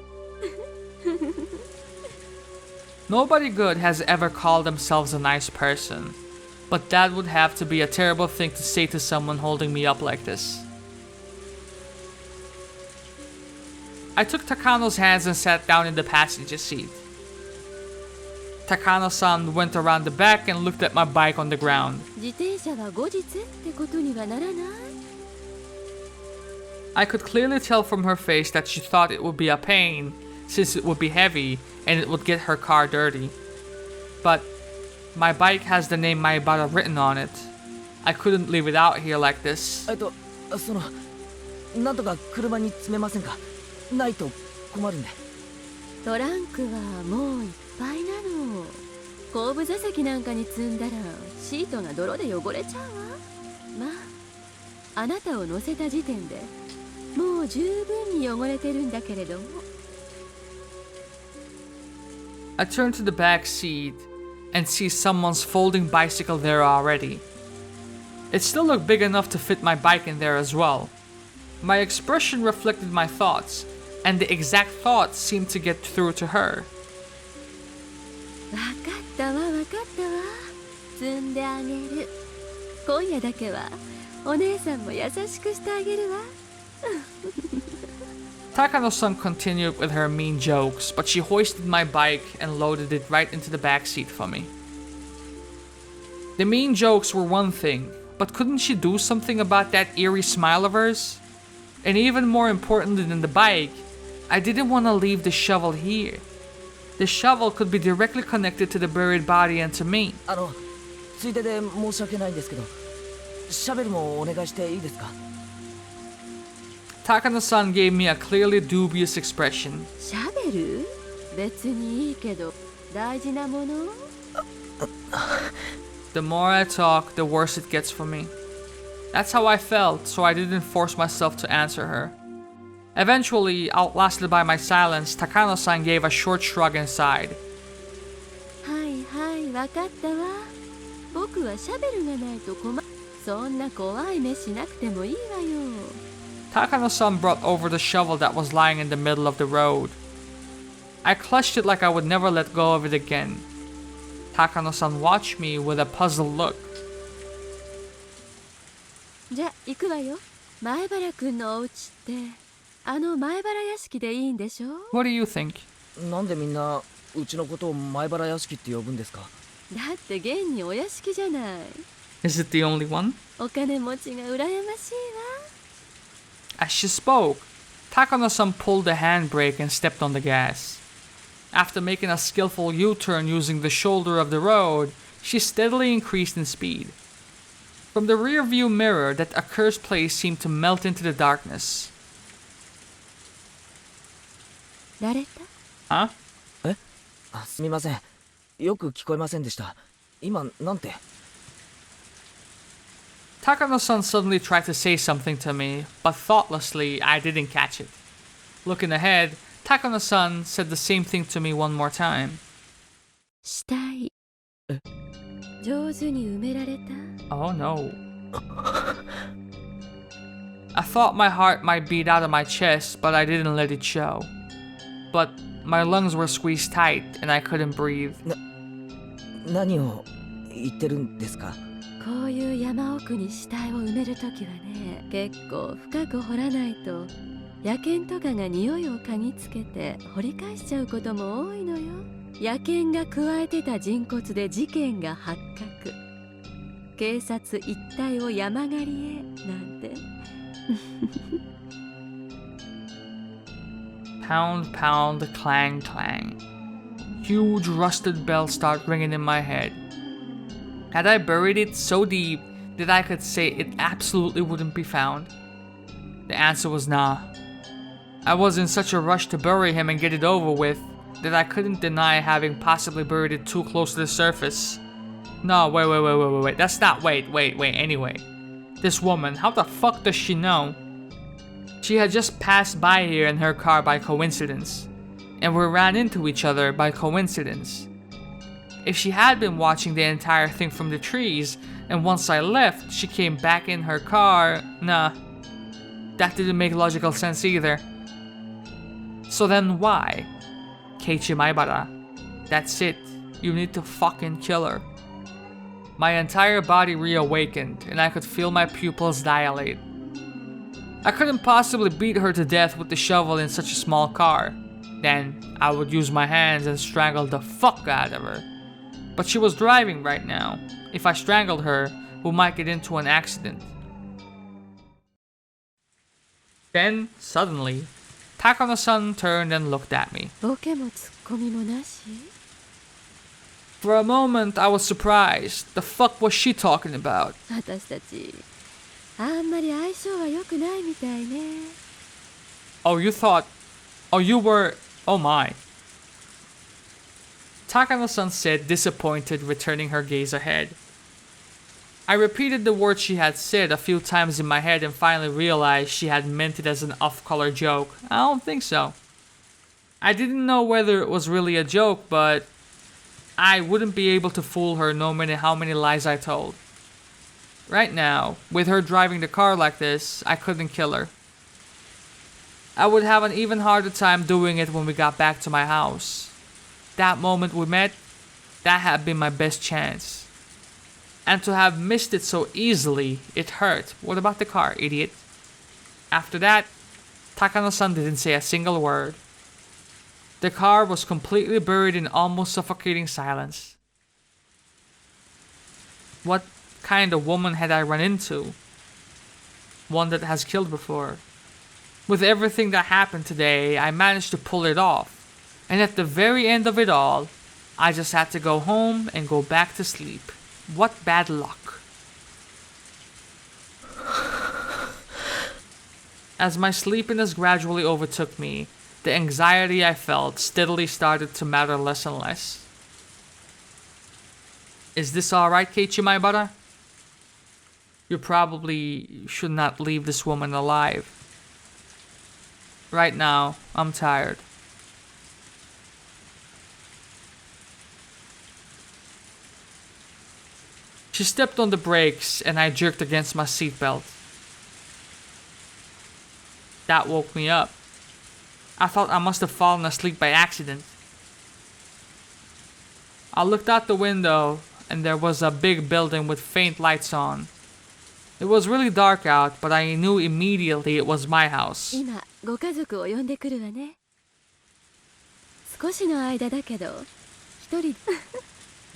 [SPEAKER 1] Nobody good has ever called themselves a nice person, but that would have to be a terrible thing to say to someone holding me up like this. I took Takano's hands and sat down in the passenger seat. Takano-san went around the back and looked at my bike on the ground.
[SPEAKER 6] 自転車は後日ってことにはならない？
[SPEAKER 1] I could clearly tell from her face that she thought it would be a pain, since it would be heavy and it would get her car dirty. But my bike has the name Maibara written on it. I couldn't leave it out here like this.
[SPEAKER 2] なんとか車に詰めませんか？ないと困るんで。
[SPEAKER 6] トランクはもういっぱいなの。後部座席なんかに積んだらシートが泥で汚れちゃうわ。まあ、あなたを乗せた時点でもう十分に汚れてるんだけれども。
[SPEAKER 1] I turn to the back seat and see someone's folding bicycle there already. It still looked big enough to fit my bike in there as well. My expression reflected my thoughts, and the exact thoughts seemed to get through to her.
[SPEAKER 6] わかったわわかったわ。積んであげる。今夜だけはお姉さんも優しくしてあげるわ。
[SPEAKER 1] Takano-san continued with her mean jokes, but she hoisted my bike and loaded it right into the backseat for me. The mean jokes were one thing, but couldn't she do something about that eerie smile of hers? And even more importantly than the bike, I didn't want to leave the shovel here. The shovel could be directly connected to the buried body and to me.
[SPEAKER 2] ついでで申し訳ないんですけど、シャベルもお願いしていいですか？
[SPEAKER 1] Takano-san gave me a clearly dubious expression.
[SPEAKER 6] シャベル？別にいいけど大事なもの？
[SPEAKER 1] The more I talk, the worse it gets for me. That's how I felt, so I didn't force myself to answer her. Eventually, outlasted by my silence, Takano-san gave a short shrug and sighed.
[SPEAKER 6] はいはいわかったわ。僕はシャベルがないと困る。そんな怖い目しなくてもいいわよ。
[SPEAKER 1] Takano-san brought over the shovel that was lying in the middle of the road. I clutched it like I would never let go of it again. Takano-san watched me with a puzzled look.
[SPEAKER 6] じゃ行くわよ。前原くんのお家ってあの前原屋敷でいいんでしょ？
[SPEAKER 1] What do you think?
[SPEAKER 2] なんでみんなうちのことを前原屋敷って呼ぶんですか？
[SPEAKER 6] だって現にお屋敷じゃない。
[SPEAKER 1] Is it the only one?
[SPEAKER 6] お金持ちが羨ましいわ。
[SPEAKER 1] As she spoke, Takano-san pulled the handbrake and stepped on the gas. After making a skillful U-turn using the shoulder of the road, she steadily increased in speed. From the rear-view mirror, that accursed place seemed to melt into the darkness.
[SPEAKER 6] 慣れた？
[SPEAKER 1] Huh?
[SPEAKER 2] すみません。よく聞こえませんでした。今なんて？
[SPEAKER 1] Takano-san suddenly tried to say something to me, but thoughtlessly, I didn't catch it. Looking ahead, Takano-san said the same thing to me one more time.
[SPEAKER 6] 死体。上手に埋められた？
[SPEAKER 1] Oh no. I thought my heart might beat out of my chest, but I didn't let it show. But my lungs were squeezed tight and I couldn't breathe.
[SPEAKER 2] 何を言ってるんですか？
[SPEAKER 6] こういう山奥に死体を埋めるときはね、結構深く掘らないと野犬とかが匂いを嗅ぎつけて掘り返しちゃうことも多いのよ。野犬がくわえてた人骨で事件が発覚。警察一帯を山狩りへなんて。
[SPEAKER 1] Pound, pound, clang, clang. Huge rusted bells start ringing in my head. Had I buried it so deep that I could say it absolutely wouldn't be found? The answer was nah. I was in such a rush to bury him and get it over with that I couldn't deny having possibly buried it too close to the surface. No, wait. That's not, wait, anyway. This woman, how the fuck does she know? She had just passed by here in her car by coincidence, and we ran into each other by coincidence. If she had been watching the entire thing from the trees, and once I left, she came back in her car, nah. That didn't make logical sense either. So then why? Keiichi Maibara. That's it. You need to fucking kill her. My entire body reawakened, and I could feel my pupils dilate. I couldn't possibly beat her to death with the shovel in such a small car. Then I would use my hands and strangle the fuck out of her. But she was driving right now. If I strangled her, we might get into an accident. Then, suddenly, Takano-san turned and looked at me.
[SPEAKER 6] ボケもツッコミもなし？
[SPEAKER 1] For a moment, I was surprised. The fuck was she talking about?
[SPEAKER 6] 私たちあんまり相性は良くないみたいね。
[SPEAKER 1] Oh, you thought... Oh, you were... Oh my. Takano-san said, disappointed, returning her gaze ahead. I repeated the words she had said a few times in my head and finally realized she had meant it as an off-color joke. I don't think so. I didn't know whether it was really a joke, but I wouldn't be able to fool her no matter how many lies I told. Right now, with her driving the car like this, I couldn't kill her. I would have an even harder time doing it when we got back to my house. That moment we met, that had been my best chance. And to have missed it so easily, it hurt. What about the car, idiot? After that, Takano-san didn't say a single word. The car was completely buried in almost suffocating silence. What kind of woman had I run into? One that has killed before. With everything that happened today, I managed to pull it off. And at the very end of it all, I just had to go home and go back to sleep. What bad luck. As my sleepiness gradually overtook me, the anxiety I felt steadily started to matter less and less. Is this alright, Keiichi, my butter? You probably should not leave this woman alive. Right now, I'm tired. She stepped on the brakes and I jerked against my seatbelt. That woke me up. I thought I must have fallen asleep by accident. I looked out the window and there was a big building with faint lights on. It was really dark out, but I knew immediately it was my house.
[SPEAKER 6] 今ご家族を呼んでくるわね。少しの間だけど一人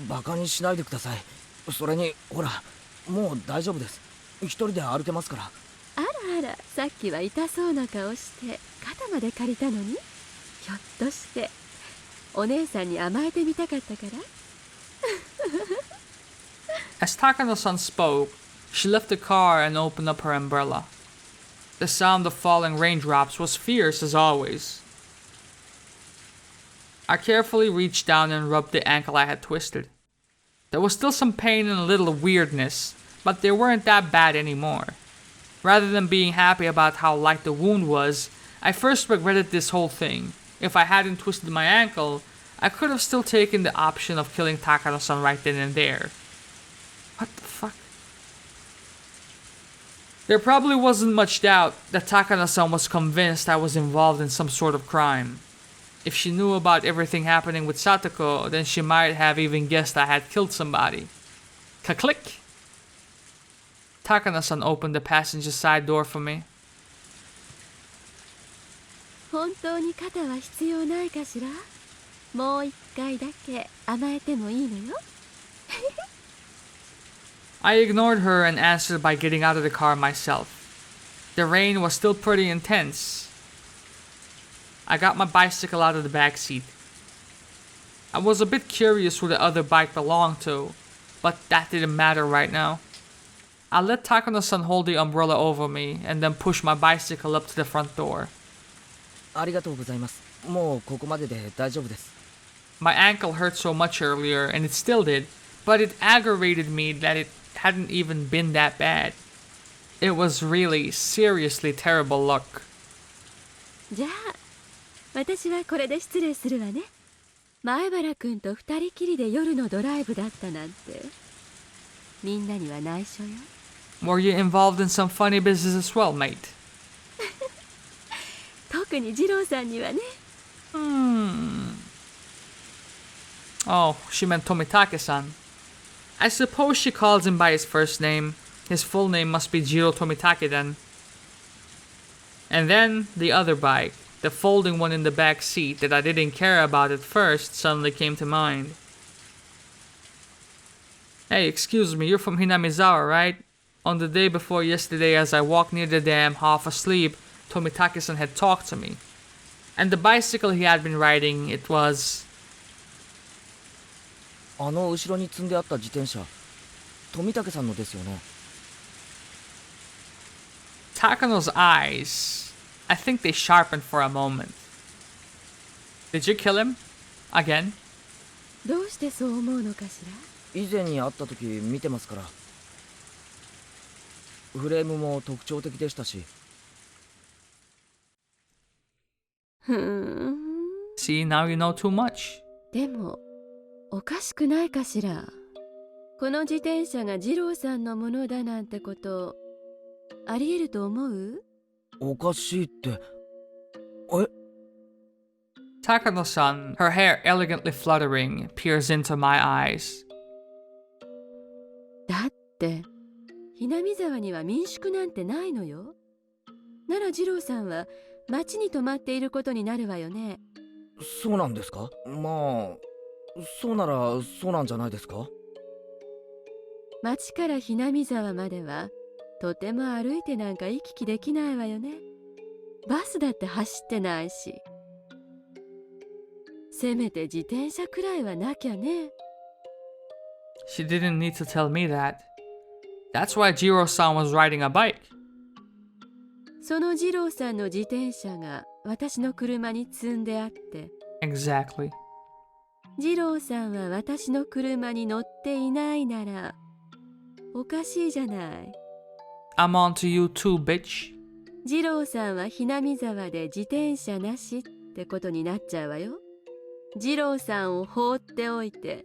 [SPEAKER 2] バカにしないでください。それにほら、もう大丈夫です。一人で歩けますから。
[SPEAKER 6] あらあら、さっきは痛そうな顔して肩まで借りたのに、ひょっとしてお姉さんに甘えてみたかったから？
[SPEAKER 1] As Takano-san spoke, she left the car and opened up her umbrella. The sound of falling raindrops was fierce as always. I carefully reached down and rubbed the ankle I had twisted. There was still some pain and a little weirdness, but they weren't that bad anymore. Rather than being happy about how light the wound was, I first regretted this whole thing. If I hadn't twisted my ankle, I could have still taken the option of killing Takano-san right then and there. What the fuck? There probably wasn't much doubt that Takano-san was convinced I was involved in some sort of crime. If she knew about everything happening with Satoko, then she might have even guessed I had killed somebody. Ka-click! Takano-san opened the passenger side door for me.
[SPEAKER 6] 本当に肩は必要ないかしら？もう一回だけ甘えてもいいのよ。
[SPEAKER 1] I ignored her and answered by getting out of the car myself. The rain was still pretty intense. I got my bicycle out of the back seat. I was a bit curious who the other bike belonged to, but that didn't matter right now. I let Takano-san hold the umbrella over me and then push my bicycle up to the front door.
[SPEAKER 2] ありがとうございます。もうここまでで大丈夫です。
[SPEAKER 1] My ankle hurt so much earlier, and it still did, but it aggravated me that it hadn't even been that bad. It was really, seriously terrible luck.
[SPEAKER 6] じゃあ私はこれで失礼するわね。前原くんと二人きりで夜のドライブだったなんてみんなには内緒よ。
[SPEAKER 1] Were you involved in some funny business as well, mate?
[SPEAKER 6] 特に二郎さんにはね。
[SPEAKER 1] Oh, she meant Tomitake-san. I suppose she calls him by his first name. His full name must be Jiro Tomitake then. And then, the other bike, the folding one in the back seat that I didn't care about at first, suddenly came to mind. Hey, excuse me, you're from Hinamizawa, right? On the day before yesterday, as I walked near the dam, half asleep, Tomitake-san had talked to me. And the bicycle he had been riding, it was...
[SPEAKER 2] あの後ろに積んであった自転車、富武さんのですよね。
[SPEAKER 1] Takano's eyes, I think they sharpened for a moment. Did you kill him? Again?
[SPEAKER 6] どうしてそう思うのかしら？
[SPEAKER 2] 以前に会った時見てますから。フレームも特徴的でしたし。
[SPEAKER 1] See, now you know too much.
[SPEAKER 6] でもおかしくないかしら。この自転車が二郎さんのものだなんてことありえると思う？
[SPEAKER 2] おかしいって。
[SPEAKER 1] Takano-san, her hair elegantly fluttering, peers into my eyes.
[SPEAKER 6] だってひなみ沢には民宿なんてないのよ。なら二郎さんは町に泊まっていることになるわよね。
[SPEAKER 2] そうなんですか？まあ、そうならそうなんじゃないですか？
[SPEAKER 6] 町からひなみ沢まではとても歩いてなんか行き来できないわよね。バスだって走ってないし。せめて自転車くらいはなきゃね。
[SPEAKER 1] She didn't need to tell me that. That's why Jiro-san was riding a bike.
[SPEAKER 6] その二郎さんの自転車が私の車に積んであって、
[SPEAKER 1] Exactly.
[SPEAKER 6] 二郎さんは私の車に乗っていないならおかしいじゃない。
[SPEAKER 1] I'm on to you too, bitch.
[SPEAKER 6] 二郎さんはひなみ沢で自転車なしってことになっちゃうわよ。二郎さんを放っておいて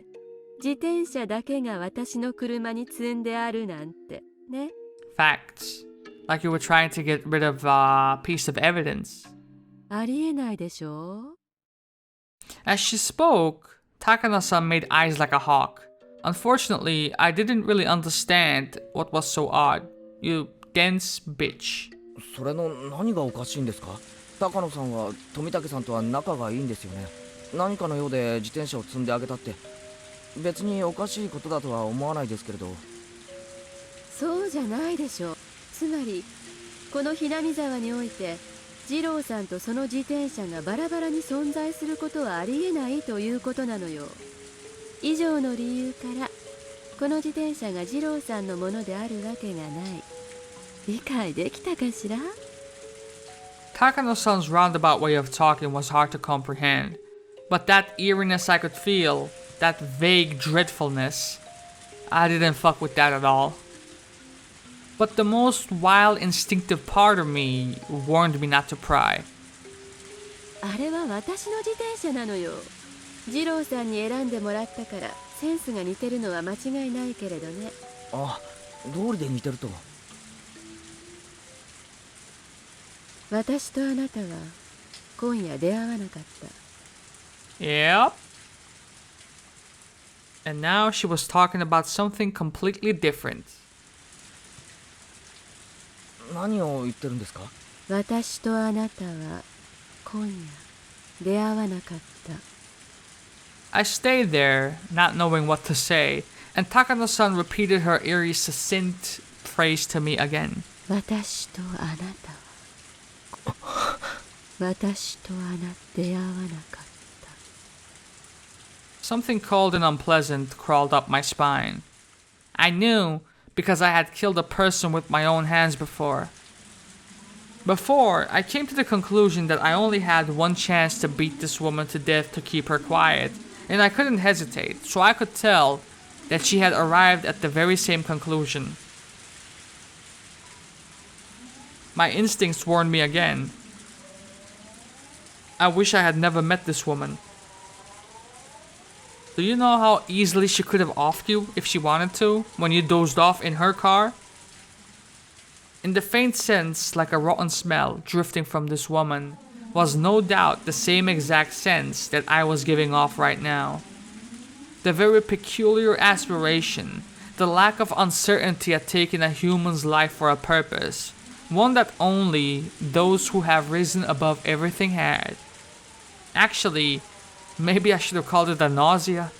[SPEAKER 6] 自転車だけが私の車に積んであるなんてね。
[SPEAKER 1] Facts. Like you were trying to get rid of a piece of evidence.
[SPEAKER 6] ありえないでしょ。
[SPEAKER 1] As she spoke, Takano-san made eyes like a hawk. Unfortunately, I didn't really understand what was so odd. You dense bitch.
[SPEAKER 2] それの何がおかしいんですか？高野さんは富武さんとは仲がいいんですよね。何かのようで自転車を積んであげたって別におかしいことだとは思わないですけれど。
[SPEAKER 6] そうじゃないでしょ。つまりこのひなみ沢において二郎さんとその自転車がバラバラに存在することはありえないということなのよ。以上の理由からこの自転車が二郎さんのものであるわけがない。理解できたかしら？
[SPEAKER 1] Takano-san's roundabout way of talking was hard to comprehend, but that eeriness I could feel, that vague dreadfulness, I didn't fuck with that at all. But the most wild instinctive part of me warned me not to pry.
[SPEAKER 6] あれは私の自転車なのよ。二郎さんに選んでもらったからセンスが似てるのは間違いないけれどね。
[SPEAKER 2] あ、道理で似てると。
[SPEAKER 6] 私とあなたは今夜出会わなかった。
[SPEAKER 1] Yep. And now she was talking about something completely different.
[SPEAKER 2] 何を言ってるんですか？
[SPEAKER 6] 私とあなたは今夜出会わなかった。
[SPEAKER 1] I stayed there, not knowing what to say, and Takano-san repeated her eerie, succinct phrase to me again.
[SPEAKER 6] 私とあなたは私と出会わなかった。
[SPEAKER 1] Something cold and unpleasant crawled up my spine. I knew because I had killed a person with my own hands before. Before, I came to the conclusion that I only had one chance to beat this woman to death to keep her quiet, and I couldn't hesitate, so I could tell that she had arrived at the very same conclusion. My instincts warned me again. I wish I had never met this woman. Do you know how easily she could have offed you if she wanted to when you dozed off in her car? In the faint sense, like a rotten smell drifting from this woman, was no doubt the same exact sense that I was giving off right now. The very peculiar aspiration, the lack of uncertainty at taking a human's life for a purpose, one that only those who have risen above everything had. Actually, maybe I should have called it a nausea.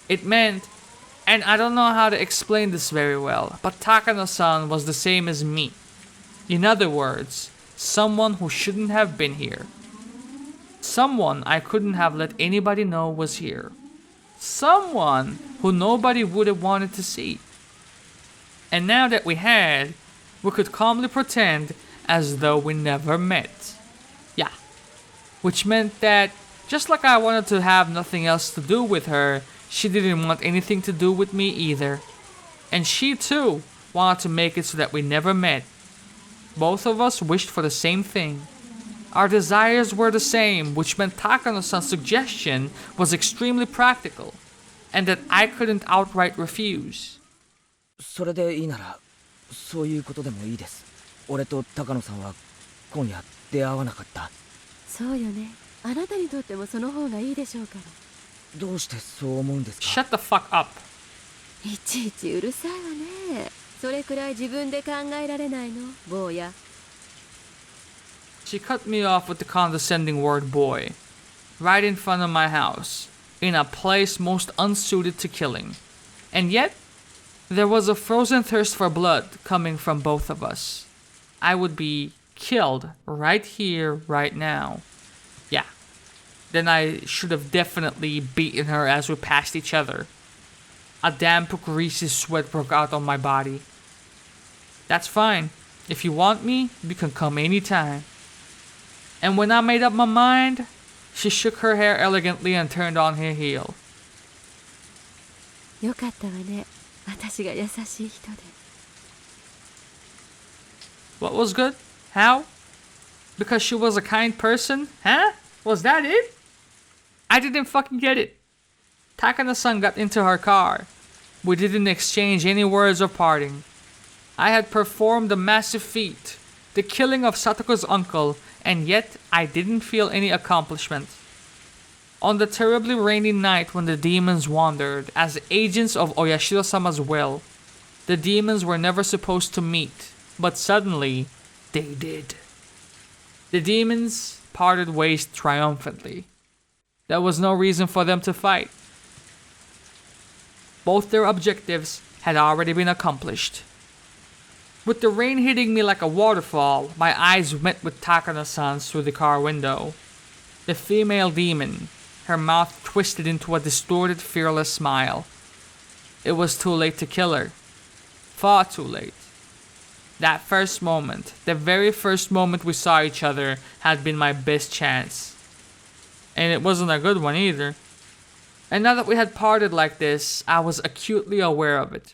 [SPEAKER 1] It meant, and I don't know how to explain this very well, but Takano-san was the same as me. In other words, someone who shouldn't have been here. Someone I couldn't have let anybody know was here. Someone who nobody would have wanted to see. And now that we had, we could calmly pretend as though we never met. Yeah. Which meant that, just like I wanted to have nothing else to do with her, she didn't want anything to do with me either. And she too wanted to make it so that we never met. Both of us wished for the same thing. Our desires were the same, which meant Takano-san's suggestion was extremely practical, and that I couldn't outright refuse.
[SPEAKER 2] それでいいならそういうことでもいいです。俺と高野さんは今夜出会わなかった。
[SPEAKER 6] そうよね。あなたにとってもその方がいいでしょうから。
[SPEAKER 2] どうしてそう思うんですか？
[SPEAKER 1] Shut the fuck up.
[SPEAKER 6] いちいちうるさいわね。それくらい自分で考えられないの、坊や。
[SPEAKER 1] She cut me off with the condescending word boy, right in front of my house, in a place most unsuited to killing. And yet, there was a frozen thirst for blood coming from both of us. I would be killed right here, right now. Yeah. Then I should have definitely beaten her as we passed each other. A damp, greasy sweat broke out on my body. That's fine. If you want me, you can come anytime. And when I made up my mind, she shook her hair elegantly and turned on her heel.
[SPEAKER 6] よかったわね、私が優しい人で。
[SPEAKER 1] What was good? How? Because she was a kind person? Huh? Was that it? I didn't fucking get it. Takano-san got into her car. We didn't exchange any words of parting. I had performed a massive feat, the killing of Satoko's uncle, and yet I didn't feel any accomplishment. On the terribly rainy night when the demons wandered as agents of Oyashiro-sama's will, the demons were never supposed to meet, but suddenly, they did. The demons parted ways triumphantly. There was no reason for them to fight. Both their objectives had already been accomplished. With the rain hitting me like a waterfall, my eyes met with Takano-san's through the car window. The female demon, her mouth twisted into a distorted, fearless smile. It was too late to kill her. Far too late. That first moment, the very first moment we saw each other, had been my best chance. And it wasn't a good one either. And now that we had parted like this, I was acutely aware of it.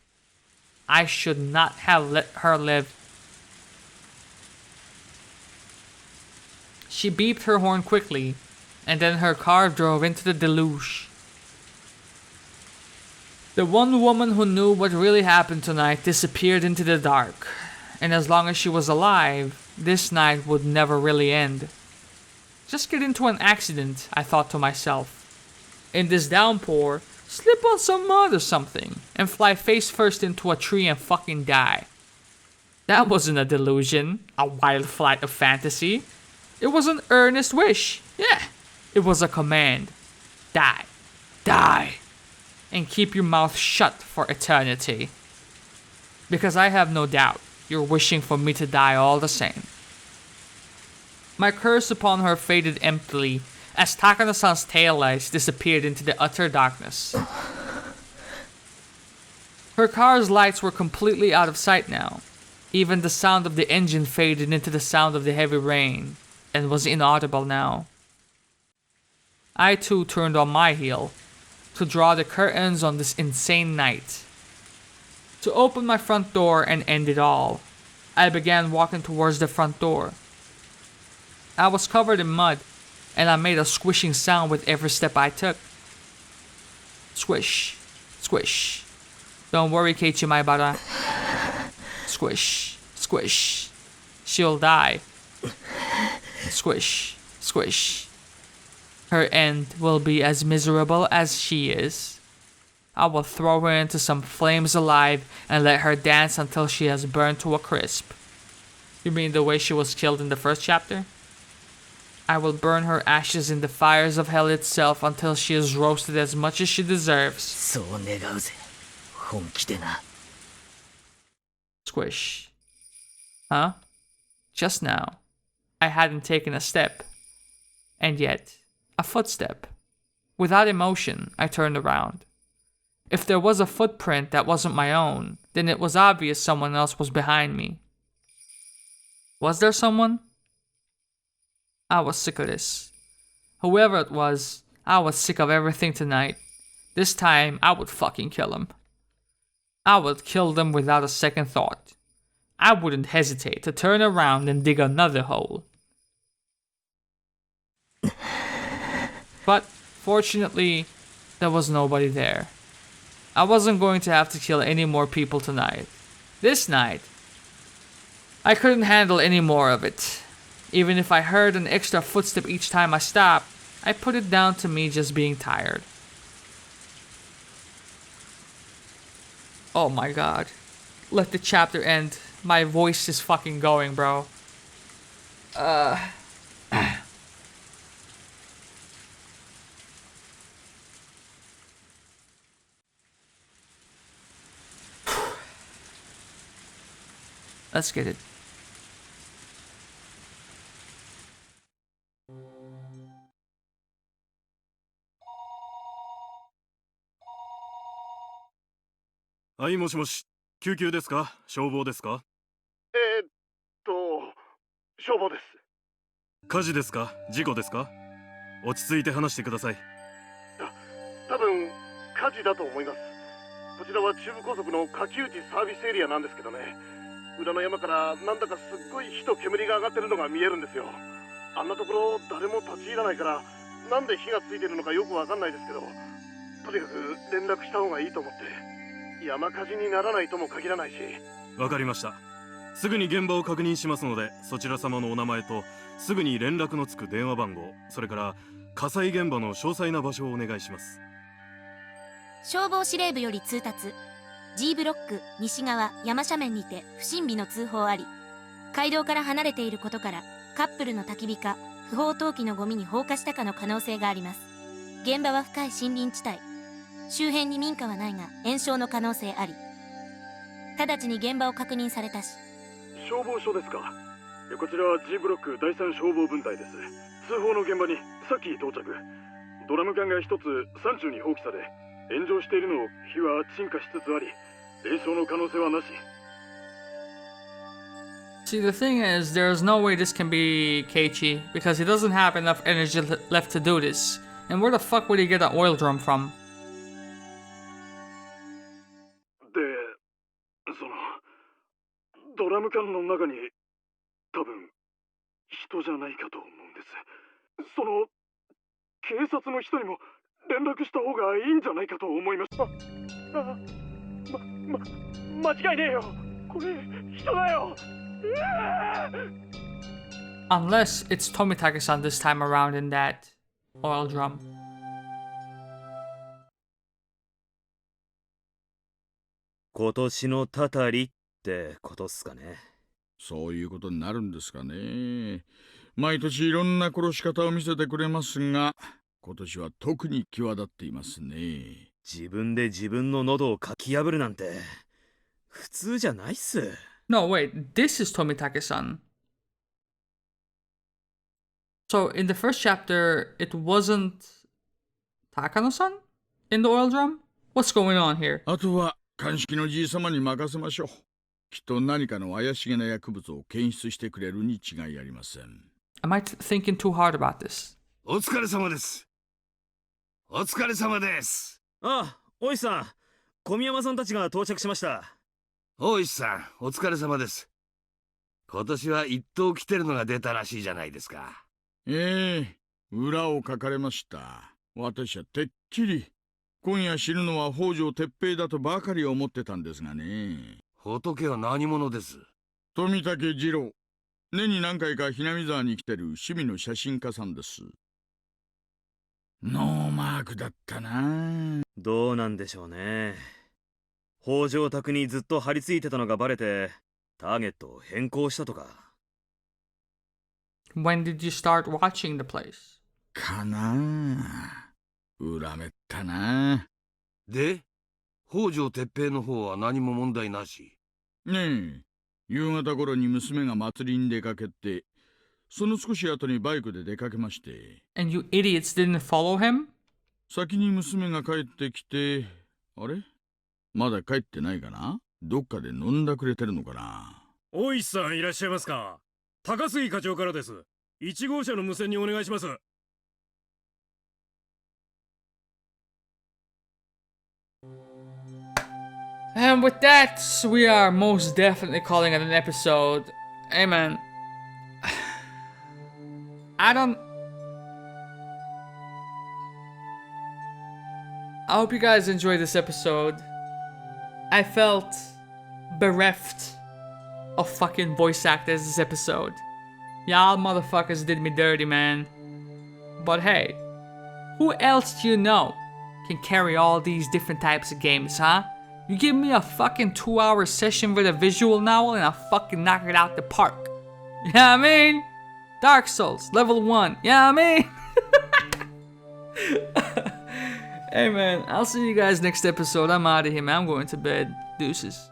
[SPEAKER 1] I should not have let her live. She beeped her horn quickly, and then her car drove into the deluge. The one woman who knew what really happened tonight disappeared into the dark, and as long as she was alive, this night would never really end. Just get into an accident, I thought to myself. In this downpour, slip on some mud or something, and fly face first into a tree and fucking die. That wasn't a delusion, a wild flight of fantasy. It was an earnest wish. Yeah, it was a command. Die. Die. And keep your mouth shut for eternity. Because I have no doubt you're wishing for me to die all the same. My curse upon her faded emptily as Takano-san's taillights disappeared into the utter darkness. Her car's lights were completely out of sight now. Even the sound of the engine faded into the sound of the heavy rain and was inaudible now. I too turned on my heel to draw the curtains on this insane night. To open my front door and end it all, I began walking towards the front door. I was covered in mud, and I made a squishing sound with every step I took. Squish, squish. Don't worry, Keiichi Maibara. Squish, squish. She'll die. Squish, squish. Her end will be as miserable as she is. I will throw her into some flames alive and let her dance until she has burned to a crisp. You mean the way she was killed in the first chapter? I will burn her ashes in the fires of hell itself until she is roasted as much as she deserves.
[SPEAKER 2] そう願うぜ、本気でな。
[SPEAKER 1] Squish. Huh? Just now, I hadn't taken a step. And yet, a footstep. Without emotion, I turned around. If there was a footprint that wasn't my own, then it was obvious someone else was behind me. Was there someone? I was sick of this. Whoever it was, I was sick of everything tonight. This time, I would fucking kill him. I would kill them without a second thought. I wouldn't hesitate to turn around and dig another hole. But, fortunately, there was nobody there. I wasn't going to have to kill any more people tonight. This night, I couldn't handle any more of it. Even if I heard an extra footstep each time I stopped, I put it down to me just being tired. Oh my god. Let the chapter end. My voice is fucking going, bro. Let's get it.
[SPEAKER 7] はい、もしもし。救急ですか？消防ですか？
[SPEAKER 5] 消防です。
[SPEAKER 7] 火事ですか？事故ですか？落ち着いて話してください。
[SPEAKER 5] 多分火事だと思います。こちらは中部高速の柿内サービスエリアなんですけどね、裏の山からなんだかすっごい火と煙が上がってるのが見えるんですよ。あんなところ誰も立ち入らないから、なんで火がついてるのかよくわかんないですけど、とにかく連絡した方がいいと思って。山火事にならないとも限らないし。
[SPEAKER 7] わかりました。すぐに現場を確認しますので、そちら様のお名前とすぐに連絡のつく電話番号、それから火災現場の詳細な場所をお願いします。
[SPEAKER 8] 消防司令部より通達。 G ブロック西側山斜面にて不審火の通報あり。街道から離れていることからカップルの焚き火か不法投棄のゴミに放火したかの可能性があります。現場は深い森林地帯。周辺に民家はないが延焼の可能性あり。直ちに現場を確認されたし。
[SPEAKER 7] 消防署ですか？こちらは G ブロック第3消防分隊です。通報の現場にさっき到着。ドラム缶が一つ山中に放棄され、炎上しているのを火は鎮火しつつあり、延焼の可能性はなし。
[SPEAKER 1] See, the thing is, there's no way this can be Keiichi because he doesn't have enough energy left to do this. And where the fuck would he get an oil drum from?
[SPEAKER 7] で、ドラム缶の中に多分人じゃないかと思うんです。警察の人にも連絡した方がいいんじゃないかと思いました。間違いねえよ。これ人だよ。
[SPEAKER 1] Unless it's Tomitake-san this time around in that oil drum.
[SPEAKER 9] 今年のタタリってことっすかね。
[SPEAKER 10] そういうことになるんですかね。毎年いろんな殺し方を見せてくれますが、今年は特に際立っていますね。
[SPEAKER 9] 自分で自分の喉をかき破るなんて普通じゃないっす。
[SPEAKER 1] No, wait, this is Tomitake-san. So, in the first chapter, it wasn't Takano-san in the oil drum? What's going on here?
[SPEAKER 10] あとは鑑識のじい様に任せましょう。きっと何かの怪しげな薬物を検出してくれるに違いありません。
[SPEAKER 1] Am I thinking too hard about this?
[SPEAKER 5] お疲れ様です。お疲れ様です。
[SPEAKER 9] ああ、大石さん、小宮山さんたちが到着しました。
[SPEAKER 5] 大石さん、お疲れ様です。今年は一等来てるのが出たらしいじゃないですか。
[SPEAKER 10] 裏を書かれました。私はてっきり今夜死ぬのは北条哲平だとばかり思ってたんですがね。
[SPEAKER 5] 仏は何者です？
[SPEAKER 10] 富武二郎。年に何回かHinamizawaに来てる趣味の写真家さんです。ノーマークだったな。
[SPEAKER 9] どうなんでしょうね。北条宅にずっと張り付いてたのがバレて、ターゲットを変更したとか。
[SPEAKER 1] When did you start watching the place?
[SPEAKER 10] かなぁ。恨めったな。
[SPEAKER 5] で、北条哲平の方は何も問題なし。
[SPEAKER 10] ねえ、夕方頃に娘が祭りに出かけて、その少し後にバイクで出かけまして。
[SPEAKER 1] And you idiots didn't follow him?
[SPEAKER 10] 先に娘が帰ってきて、あれまだ帰ってないかな。どっかで飲んだくれてるのかな。
[SPEAKER 7] 大石さんいらっしゃいますか？高杉課長からです。1号車の無線にお願いします。
[SPEAKER 1] And with that, we are most definitely calling it an episode. Hey man, I hope you guys enjoyed this episode. I felt bereft of fucking voice actors this episode. Y'all motherfuckers did me dirty, man. But hey, who else do you know can carry all these different types of games, huh? You give me a fucking 2-hour session with a visual novel and I'll fucking knock it out the park. You know what I mean? Dark Souls, level 1. You know what I mean? Hey man, I'll see you guys next episode. I'm out of here, man. I'm going to bed. Deuces.